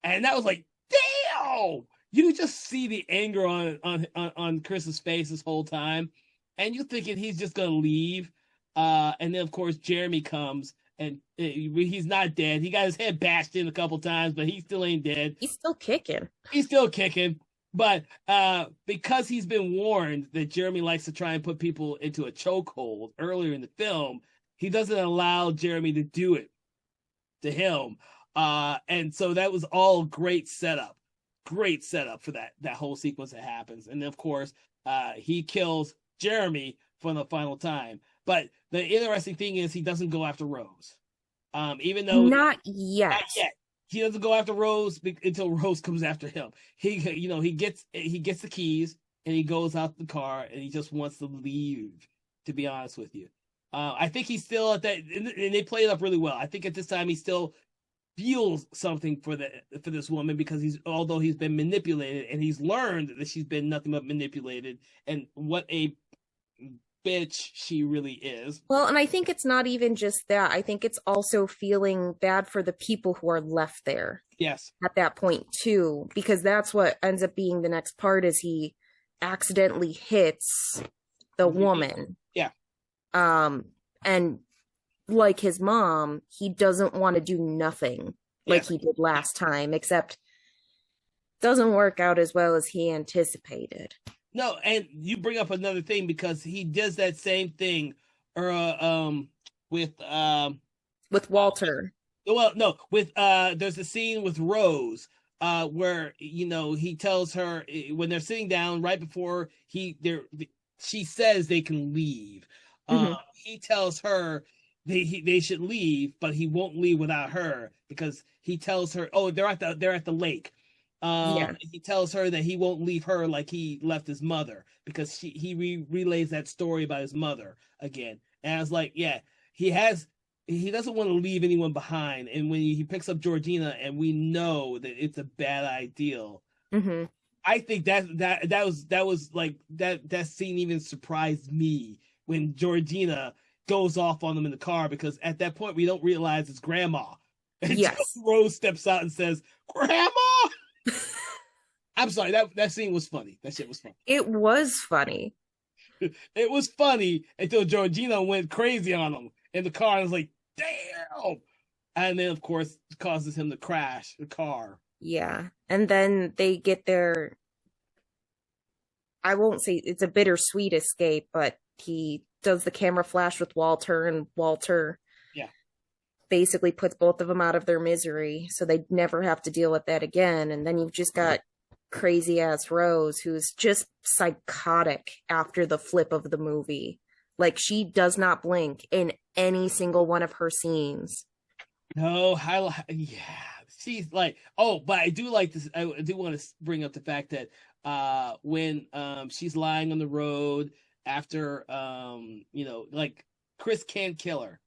And that was like, damn! You could just see the anger on Chris's face this whole time, and you're thinking he's just gonna leave. And then of course Jeremy comes, and he's not dead. He got his head bashed in a couple times, but he still ain't dead. He's still kicking. He's still kicking. But because he's been warned that Jeremy likes to try and put people into a chokehold earlier in the film, he doesn't allow Jeremy to do it to him. And so that was all great setup for that whole sequence that happens. And then of course, he kills Jeremy for the final time. But the interesting thing is he doesn't go after Rose. Even though Not yet. not yet. he doesn't go after Rose until Rose comes after him. He gets the keys and he goes out the car and he just wants to leave. To be honest with you, I think he's still at that, and they play it up really well. I think at this time he still feels something for this woman because although he's been manipulated and he's learned that she's been nothing but manipulated and what a bitch she really is. Well, and I think it's not even just that. I think it's also feeling bad for the people who are left there. Yes. At that point too, because that's what ends up being the next part is he accidentally hits the woman. Yeah. And like his mom, he doesn't want to do nothing like he did last time, except doesn't work out as well as he anticipated. No, and you bring up another thing because he does that same thing with Walter. Well, no, with there's a scene with Rose where he tells her when they're sitting down right before she says they can leave. He tells her they should leave, but he won't leave without her because he tells her, oh, they're at the lake. He tells her that he won't leave her like he left his mother because he relays that story about his mother again. And I was like, yeah, he doesn't want to leave anyone behind. And when he picks up Georgina and we know that it's a bad ideal, I think that was like that scene even surprised me when Georgina goes off on them in the car because at that point we don't realize it's grandma. And Rose steps out and says, "Grandma." I'm sorry, that scene was funny. That shit was funny. It was funny. It was funny until Georgina went crazy on him in the car and was like, damn. And then, of course, causes him to crash the car. Yeah. And then they get their, I won't say it's a bittersweet escape, but he does the camera flash with Walter, and Walter basically puts both of them out of their misery so they never have to deal with that again. And then you've just got crazy ass Rose who's just psychotic after the flip of the movie. Like she does not blink in any single one of her scenes. No, she's like, oh, but I do like this. I do want to bring up the fact that when she's lying on the road after like Chris can't kill her.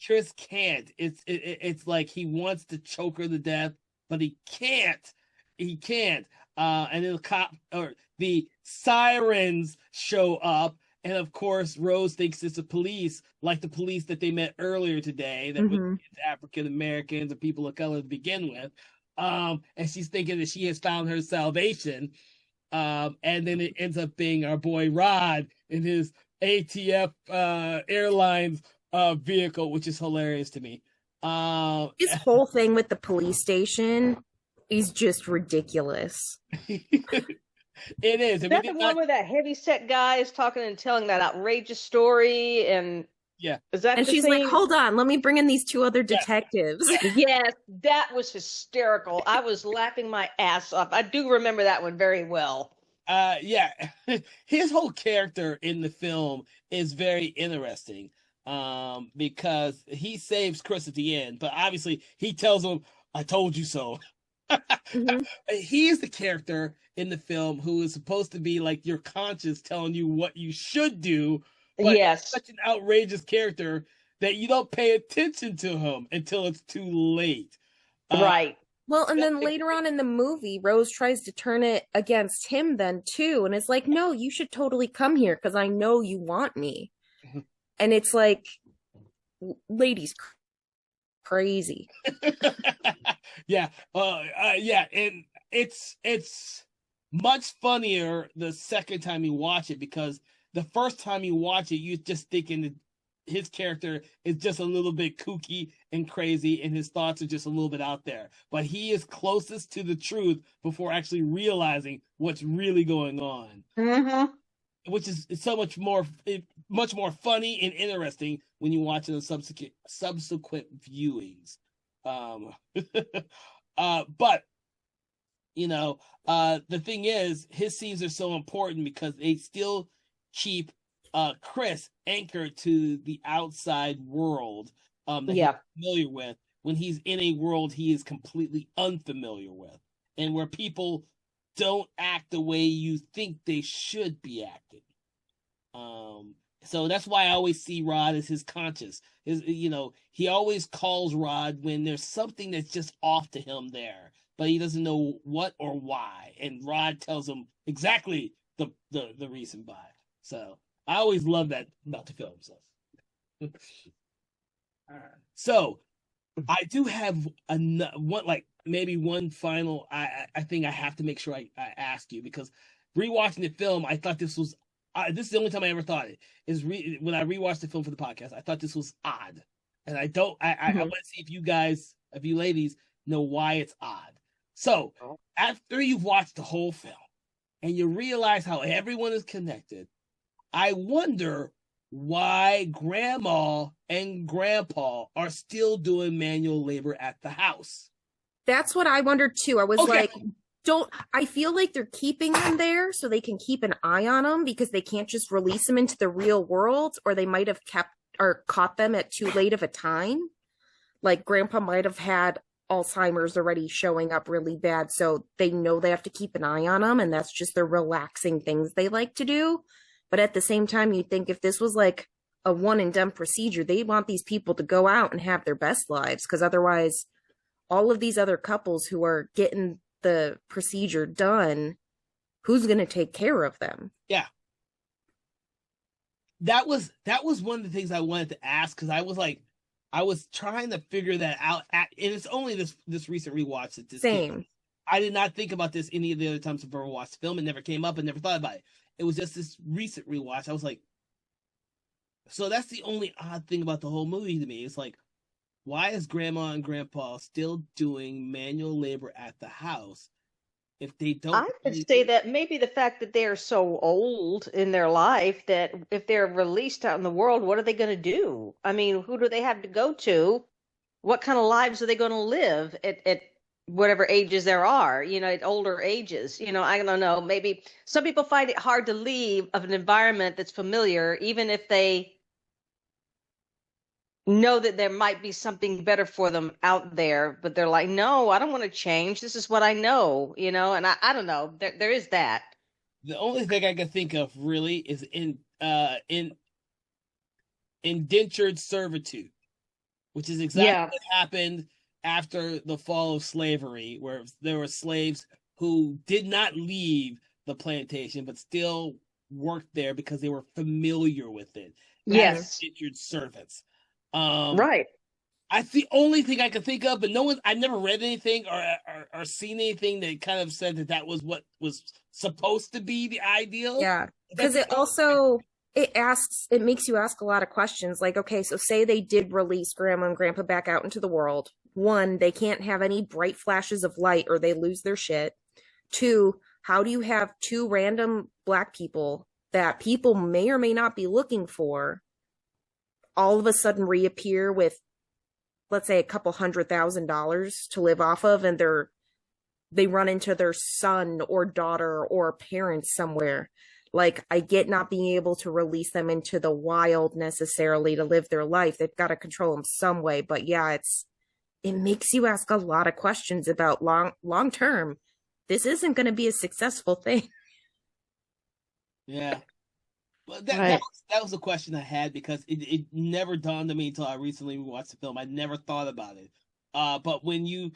Chris can't. It's like he wants to choke her to death, but he can't. He can't. And then the sirens show up, and of course Rose thinks it's the police, like the police that they met earlier today, that was African Americans and people of color to begin with. And she's thinking that she has found her salvation. And then it ends up being our boy Rod in his ATF Airlines vehicle, which is hilarious to me. His whole thing with the police station is just ridiculous. It is. Is that the one where that heavyset guy is talking and telling that outrageous story? And is that? And she's scene? like, "Hold on, let me bring in these two other detectives." Yes, that was hysterical. I was laughing my ass off. I do remember that one very well. His whole character in the film is very interesting. Because he saves Chris at the end, but obviously he tells him, "I told you so." He is the character in the film who is supposed to be like your conscience telling you what you should do. But he's such an outrageous character that you don't pay attention to him until it's too late. Right. Well, and then later on in the movie, Rose tries to turn it against him then too, and it's like, "No, you should totally come here because I know you want me." And it's like, lady's crazy. And it's much funnier the second time you watch it because the first time you watch it, you're just thinking that his character is just a little bit kooky and crazy, and his thoughts are just a little bit out there. But he is closest to the truth before actually realizing what's really going on. Which is so much more funny and interesting when you watch it in subsequent viewings. But the thing is, his scenes are so important because they still keep Chris anchored to the outside world that he's familiar with, when he's in a world he is completely unfamiliar with, and where people don't act the way you think they should be acting. So that's why I always see Rod as his conscience. He always calls Rod when there's something that's just off to him there, but he doesn't know what or why. And Rod tells him exactly the reason why. So I always love that about the film. So I do have one final. I think I have to make sure I ask you, because rewatching the film, I thought this was. This is the only time I ever thought it is when I rewatched the film for the podcast. I thought this was odd, and I don't. I want to see if you ladies know why it's odd. So after you've watched the whole film and you realize how everyone is connected, I wonder why Grandma and Grandpa are still doing manual labor at the house. That's what I wondered too. I was like, I feel like they're keeping them there so they can keep an eye on them, because they can't just release them into the real world, or they might have caught them at too late of a time. Like Grandpa might have had Alzheimer's already showing up really bad, so they know they have to keep an eye on them, and that's just the relaxing things they like to do. But at the same time, you think if this was like a one and done procedure, they want these people to go out and have their best lives, because otherwise all of these other couples who are getting the procedure done, who's going to take care of them? Yeah. That was one of the things I wanted to ask, because I was trying to figure that out, and it's only this recent rewatch that this Same. I did not think about this any of the other times I've ever watched the film. It never came up and never thought about it. It was just this recent rewatch. I was like, so that's the only odd thing about the whole movie to me. It's like, why is Grandma and Grandpa still doing manual labor at the house if they don't? I would say that maybe the fact that they are so old in their life that if they're released out in the world, what are they going to do? I mean, who do they have to go to? What kind of lives are they going to live at whatever ages there are, at older ages? I don't know. Maybe some people find it hard to leave of an environment that's familiar, even if they know that there might be something better for them out there, but they're like, no, I don't want to change. This is what I know, and I don't know. There is that. The only thing I can think of really is in indentured servitude, which is exactly what happened after the fall of slavery, where there were slaves who did not leave the plantation but still worked there because they were familiar with it. Yes. Indentured servants. Right. That's the only thing I could think of, but I've never read anything or seen anything that kind of said that was what was supposed to be the ideal. Yeah, because it makes you ask a lot of questions. Like, okay, so say they did release Grandma and Grandpa back out into the world. One, they can't have any bright flashes of light or they lose their shit. Two, how do you have two random Black people that people may or may not be looking for all of a sudden reappear with, let's say, $200,000 to live off of, and they run into their son or daughter or parents somewhere? Like, I get not being able to release them into the wild necessarily to live their life. They've got to control them some way. But yeah, it makes you ask a lot of questions about long term. This isn't going to be a successful thing. Yeah. Well, that was a question I had, because it never dawned on me until I recently watched the film. I never thought about it. But when you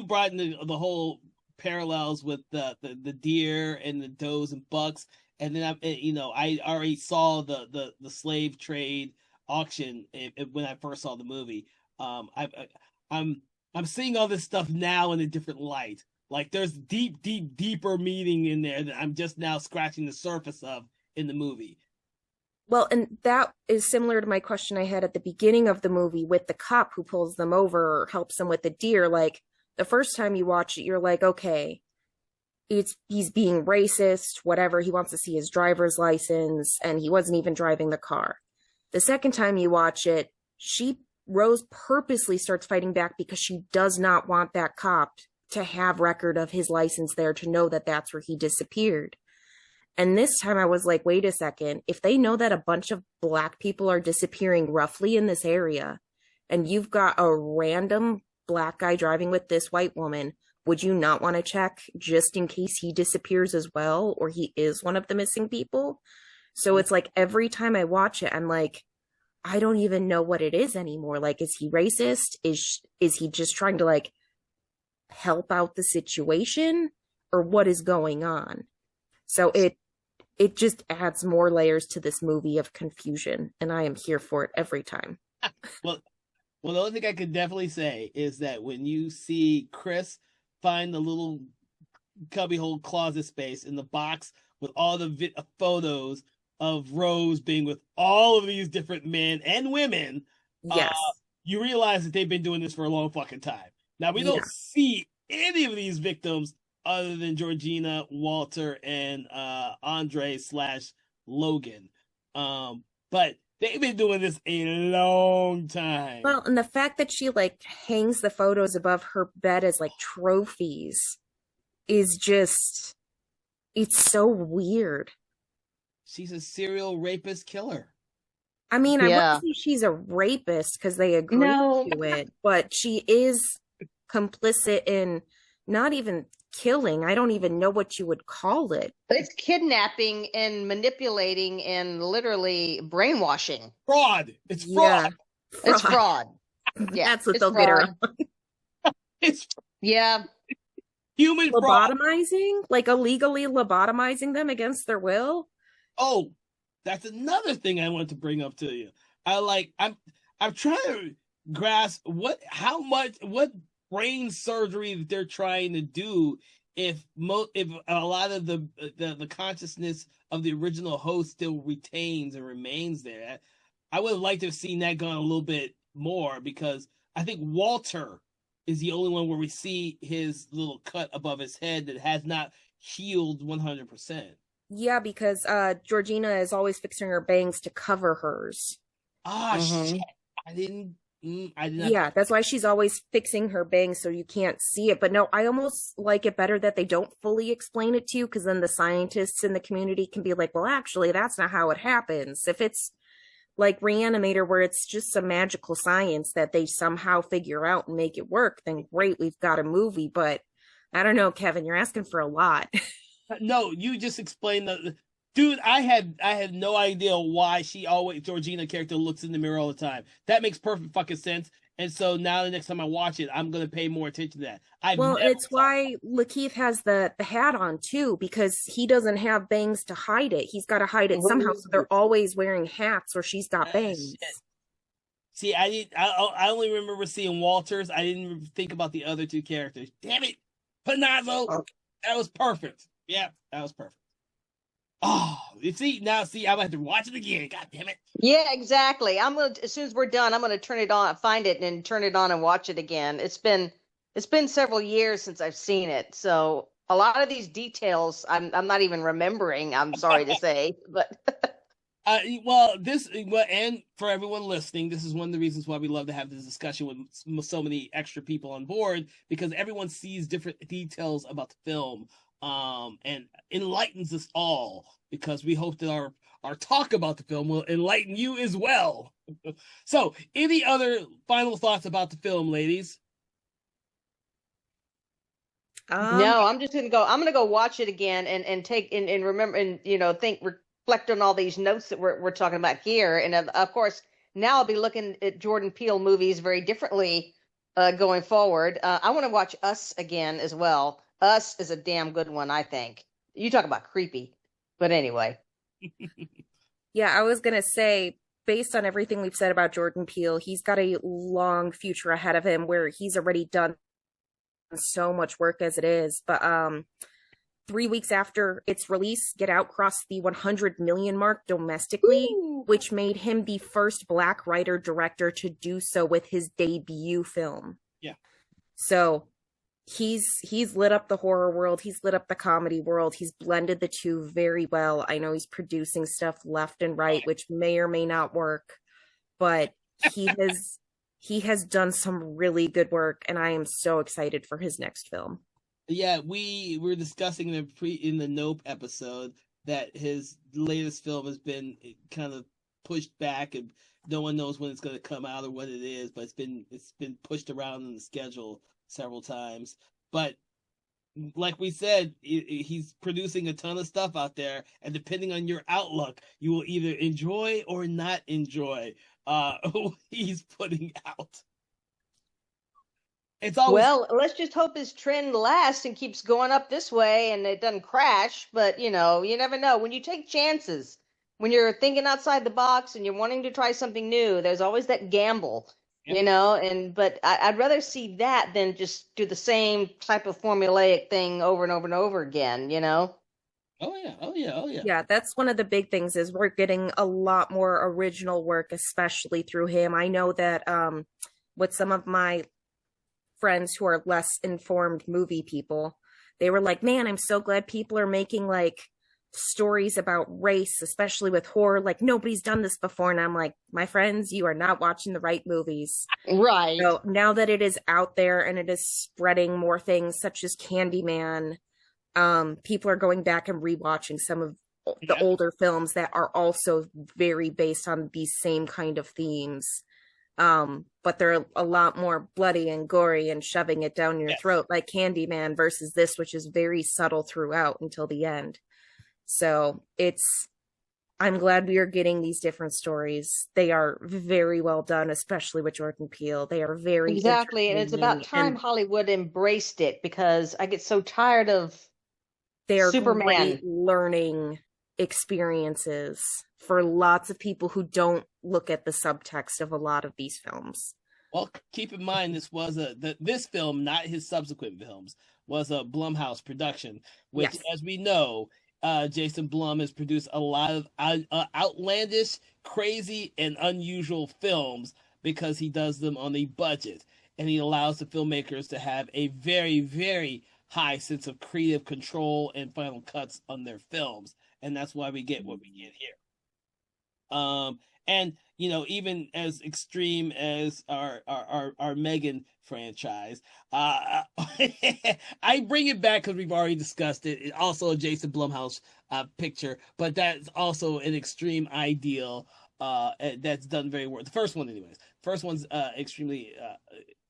brought in the whole parallels with the deer and the does and bucks, and then I already saw the slave trade auction when I first saw the movie. I'm seeing all this stuff now in a different light. Like, there's deeper meaning in there that I'm just now scratching the surface of in the movie. Well, and that is similar to my question I had at the beginning of the movie with the cop who pulls them over or helps them with the deer. Like, the first time you watch it, you're like, okay, he's being racist, whatever. He wants to see his driver's license, and he wasn't even driving the car. The second time you watch it, Rose purposely starts fighting back because she does not want that cop to have record of his license there to know that that's where he disappeared. And this time I was like, wait a second, if they know that a bunch of Black people are disappearing roughly in this area, and you've got a random black guy driving with this white woman, would you not want to check just in case he disappears as well, or he is one of the missing people? So it's like every time I watch it, I'm like, I don't even know what it is anymore. Like, is he racist? Is he just trying to like help out the situation, or what is going on? So it just adds more layers to this movie of confusion, and I am here for it every time. Well, the only thing I could definitely say is that when you see Chris find the little cubbyhole closet space in the box with all the photos of Rose being with all of these different men and women, Yes. you realize that they've been doing this for a long fucking time. Now, we Yeah. don't see any of these victims other than Georgina, Walter, and Andre / Logan. But they've been doing this a long time. Well, and the fact that she like hangs the photos above her bed as like trophies is just, it's so weird. She's a serial rapist killer. I mean, I Yeah. wouldn't say she's a rapist because they agree No. to it, but she is complicit in not even killing. I don't even know what you would call it. It's kidnapping and manipulating and literally brainwashing. Fraud. It's Yeah. fraud. It's fraud. Yeah, That's what it's they'll get her fraud. on. It's Yeah. human fraud. Lobotomizing? Like illegally lobotomizing them against their will? Oh, that's another thing I want to bring up to you. I'm trying to grasp what brain surgery that they're trying to do if a lot of the consciousness of the original host still retains and remains there. I would have liked to have seen that gone a little bit more, because I think Walter is the only one where we see his little cut above his head that has not healed 100%. Yeah, because Georgina is always fixing her bangs to cover hers. Ah, Mhm. shit. I did not. Yeah, that's why she's always fixing her bangs so you can't see it. But no, I almost like it better that they don't fully explain it to you, because then the scientists in the community can be like, well, actually, that's not how it happens. If it's like Reanimator, where it's just some magical science that they somehow figure out and make it work, then great, we've got a movie. But I don't know, Kevin, you're asking for a lot. No, you just explained the dude. I had no idea why Georgina character looks in the mirror all the time. That makes perfect fucking sense. And so now the next time I watch it, I'm gonna pay more attention to that. Well, it's why Lakeith has the hat on too, because he doesn't have bangs to hide it. He's got to hide it somehow. So they're always wearing hats, or she's got bangs. Shit. See, I only remember seeing Walters. I didn't think about the other two characters. Damn it, Panazzo. That was perfect. Yeah, that was perfect. Oh, see, I'm gonna have to watch it again. God damn it. Yeah, exactly. As soon as we're done, I'm gonna turn it on, find it, and turn it on and watch it again. It's been several years since I've seen it, so a lot of these details I'm not even remembering. I'm sorry to say, but And for everyone listening, this is one of the reasons why we love to have this discussion with so many extra people on board, because everyone sees different details about the film, and enlightens us all, because we hope that our talk about the film will enlighten you as well. So, any other final thoughts about the film, ladies? no, I'm just gonna go. I'm gonna go watch it again and take and remember and reflect on all these notes that we're talking about here. And of course, now I'll be looking at Jordan Peele movies very differently going forward. I want to watch Us again as well. Us is a damn good one, I think. You talk about creepy, but anyway. Yeah, I was gonna say, based on everything we've said about Jordan Peele, he's got a long future ahead of him where he's already done so much work as it is. But 3 weeks after its release, Get Out crossed the 100 million mark domestically, Ooh. which made him the first Black writer director to do so with his debut film. Yeah. So he's lit up the horror world, he's lit up the comedy world, he's blended the two very well. I know he's producing stuff left and right, which may or may not work, but he has done some really good work, and I am so excited for his next film. Yeah, we were discussing in the Nope episode that his latest film has been kind of pushed back, and no one knows when it's going to come out or what it is. But it's been pushed around in the schedule several times. But like we said, he's producing a ton of stuff out there, and depending on your outlook, you will either enjoy or not enjoy what he's putting out. It's always Well, let's just hope his trend lasts and keeps going up this way and it doesn't crash. But you know, you never know. When you take chances, when you're thinking outside the box and you're wanting to try something new, there's always that gamble, yeah. you know. And but I'd rather see that than just do the same type of formulaic thing over and over and over again, you know. Oh yeah, oh yeah, oh yeah. Yeah, that's one of the big things is we're getting a lot more original work, especially through him. I know that with some of my friends who are less informed movie people, they were like, man, I'm so glad people are making like stories about race, especially with horror. Like nobody's done this before. And I'm like, my friends, you are not watching the right movies. Right. So now that it is out there and it is spreading more things such as Candyman, people are going back and rewatching some of the older films that are also very based on these same kind of themes. But they're a lot more bloody and gory and shoving it down your throat like Candyman versus this, which is very subtle throughout until the end. So I'm glad we are getting these different stories. They are very well done, especially with Jordan Peele. They are very Exactly. And it's about time and Hollywood embraced it because I get so tired of they are Superman. great learning experiences for lots of people who don't look at the subtext of a lot of these films. Well, keep in mind this film, not his subsequent films, was a Blumhouse production, which, as we know, Jason Blum has produced a lot of outlandish, crazy, and unusual films because he does them on a budget, and he allows the filmmakers to have a very, very high sense of creative control and final cuts on their films, and that's why we get what we get here. And you know, even as extreme as our Megan franchise, I bring it back because we've already discussed it. It's also a Jason Blumhouse picture, but that's also an extreme ideal that's done very well. The first one, anyways. First one's extremely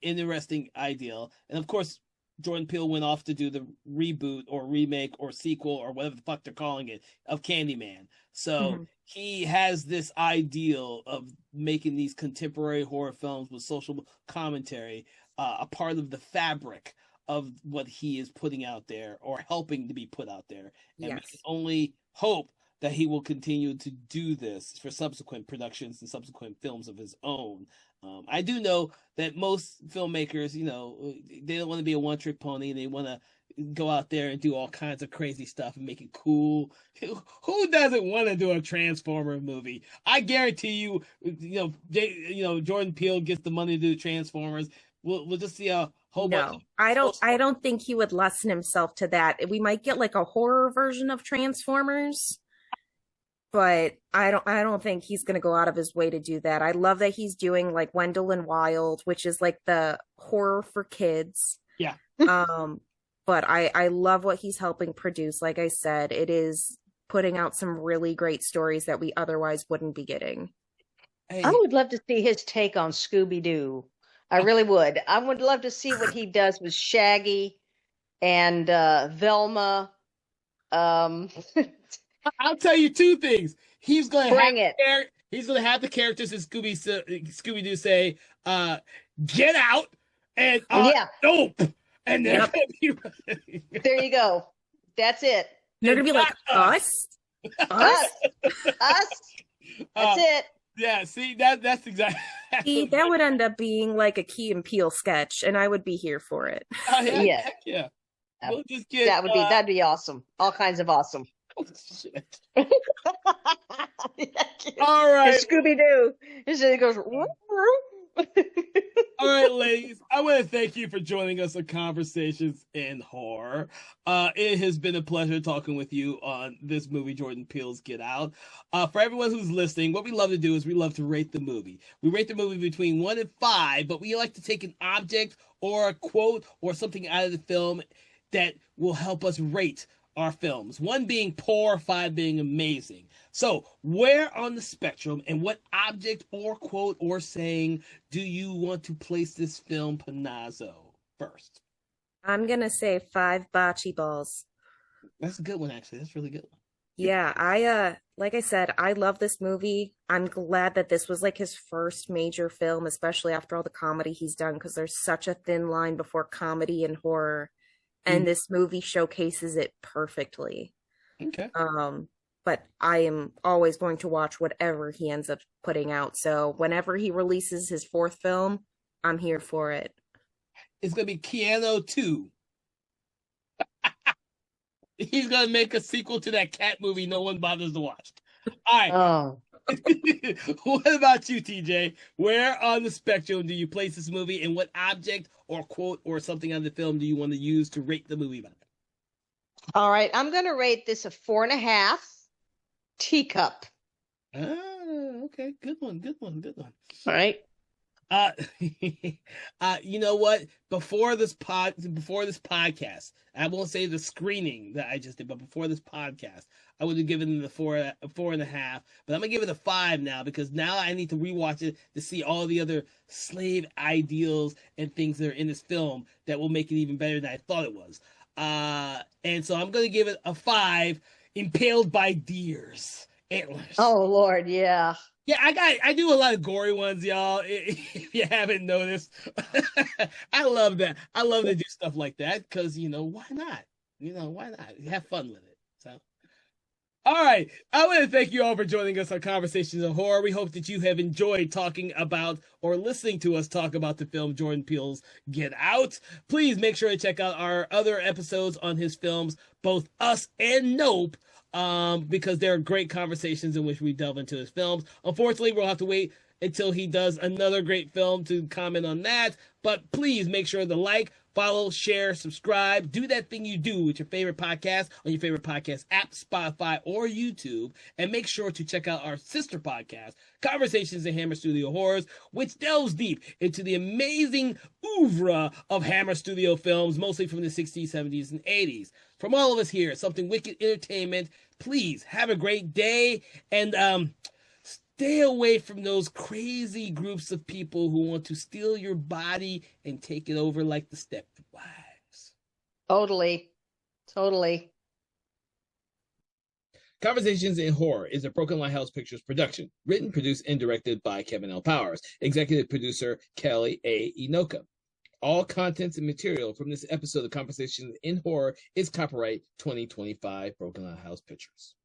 interesting ideal, and of course, Jordan Peele went off to do the reboot or remake or sequel or whatever the fuck they're calling it of Candyman. So he has this ideal of making these contemporary horror films with social commentary a part of the fabric of what he is putting out there or helping to be put out there. And we can only hope that he will continue to do this for subsequent productions and subsequent films of his own. I do know that most filmmakers, you know, they don't want to be a one-trick pony, and they want to go out there and do all kinds of crazy stuff and make it cool. Who doesn't want to do a Transformer movie? I guarantee you, Jordan Peele gets the money to do Transformers. We'll just see a whole bunch. I don't think he would lessen himself to that. We might get like a horror version of Transformers, but I don't think he's going to go out of his way to do that. I love that he's doing like Wendell and Wild, which is like the horror for kids. Yeah. But I love what he's helping produce. Like I said, it is putting out some really great stories that we otherwise wouldn't be getting. I would love to see his take on Scooby-Doo. I really would. I would love to see what he does with Shaggy and Velma. I'll tell you two things. He's going to he's going to have the characters in Scooby-Doo say, "Get out," and "Nope," and then there you go. That's it. They're going to be like us. Us. That's it. Yeah, see, that's exactly. See, that would end up being like a Key and Peele sketch, and I would be here for it. Yeah. We'll just get that'd be awesome. All kinds of awesome. Oh, shit. All right, Scooby-Doo. It goes. All right, ladies, I want to thank you for joining us on Conversations in Horror. It has been a pleasure talking with you on this movie, Jordan Peele's Get Out. For everyone who's listening, what we love to do is we love to rate the movie. We rate the movie between 1 and 5, but we like to take an object or a quote or something out of the film that will help us rate our films, one being poor, five being amazing. So, where on the spectrum and what object or quote or saying do you want to place this film, Panazzo, first? I'm gonna say 5 bocce balls. That's a good one, actually. That's a really good one. Yeah, like I said, I love this movie. I'm glad that this was like his first major film, especially after all the comedy he's done, because there's such a thin line before comedy and horror, and this movie showcases it perfectly. Okay. But I am always going to watch whatever he ends up putting out. So whenever he releases his fourth film, I'm here for it. It's gonna be Keanu 2. He's gonna make a sequel to that cat movie no one bothers to watch. All right. Oh. What about you, TJ? Where on the spectrum do you place this movie, and what object or quote or something on the film do you want to use to rate the movie by? All right, I'm going to rate this a 4.5 teacup. Okay. Good one. All right. Uh, you know what? Before this podcast, I won't say the screening that I just did, but before this podcast, I would have given it a 4.5. But I'm gonna give it a 5 now, because now I need to rewatch it to see all the other slave ideals and things that are in this film that will make it even better than I thought it was. And so I'm gonna give it a 5. Impaled by deers, antlers. Oh Lord, yeah. Yeah, I do a lot of gory ones, y'all. If you haven't noticed, I love that. I love to do stuff like that because why not? Why not? Have fun with it. So, all right. I want to thank you all for joining us on Conversations of Horror. We hope that you have enjoyed talking about or listening to us talk about the film Jordan Peele's Get Out. Please make sure to check out our other episodes on his films, both Us and Nope. Because there are great conversations in which we delve into his films. Unfortunately, we'll have to wait until he does another great film to comment on that. But please make sure to like, follow, share, subscribe. Do that thing you do with your favorite podcast on your favorite podcast app, Spotify, or YouTube. And make sure to check out our sister podcast, Conversations in Hammer Studio Horrors, which delves deep into the amazing oeuvre of Hammer Studio films, mostly from the 60s, 70s, and 80s. From all of us here at Something Wicked Entertainment, please have a great day, and stay away from those crazy groups of people who want to steal your body and take it over like the Stepwives. Totally. Conversations in Horror is a Broken Lighthouse Pictures production. Written, produced, and directed by Kevin L. Powers. Executive producer Kelly A. Inoka. All contents and material from this episode of Conversations in Horror is copyright 2025 Broken Lighthouse Pictures.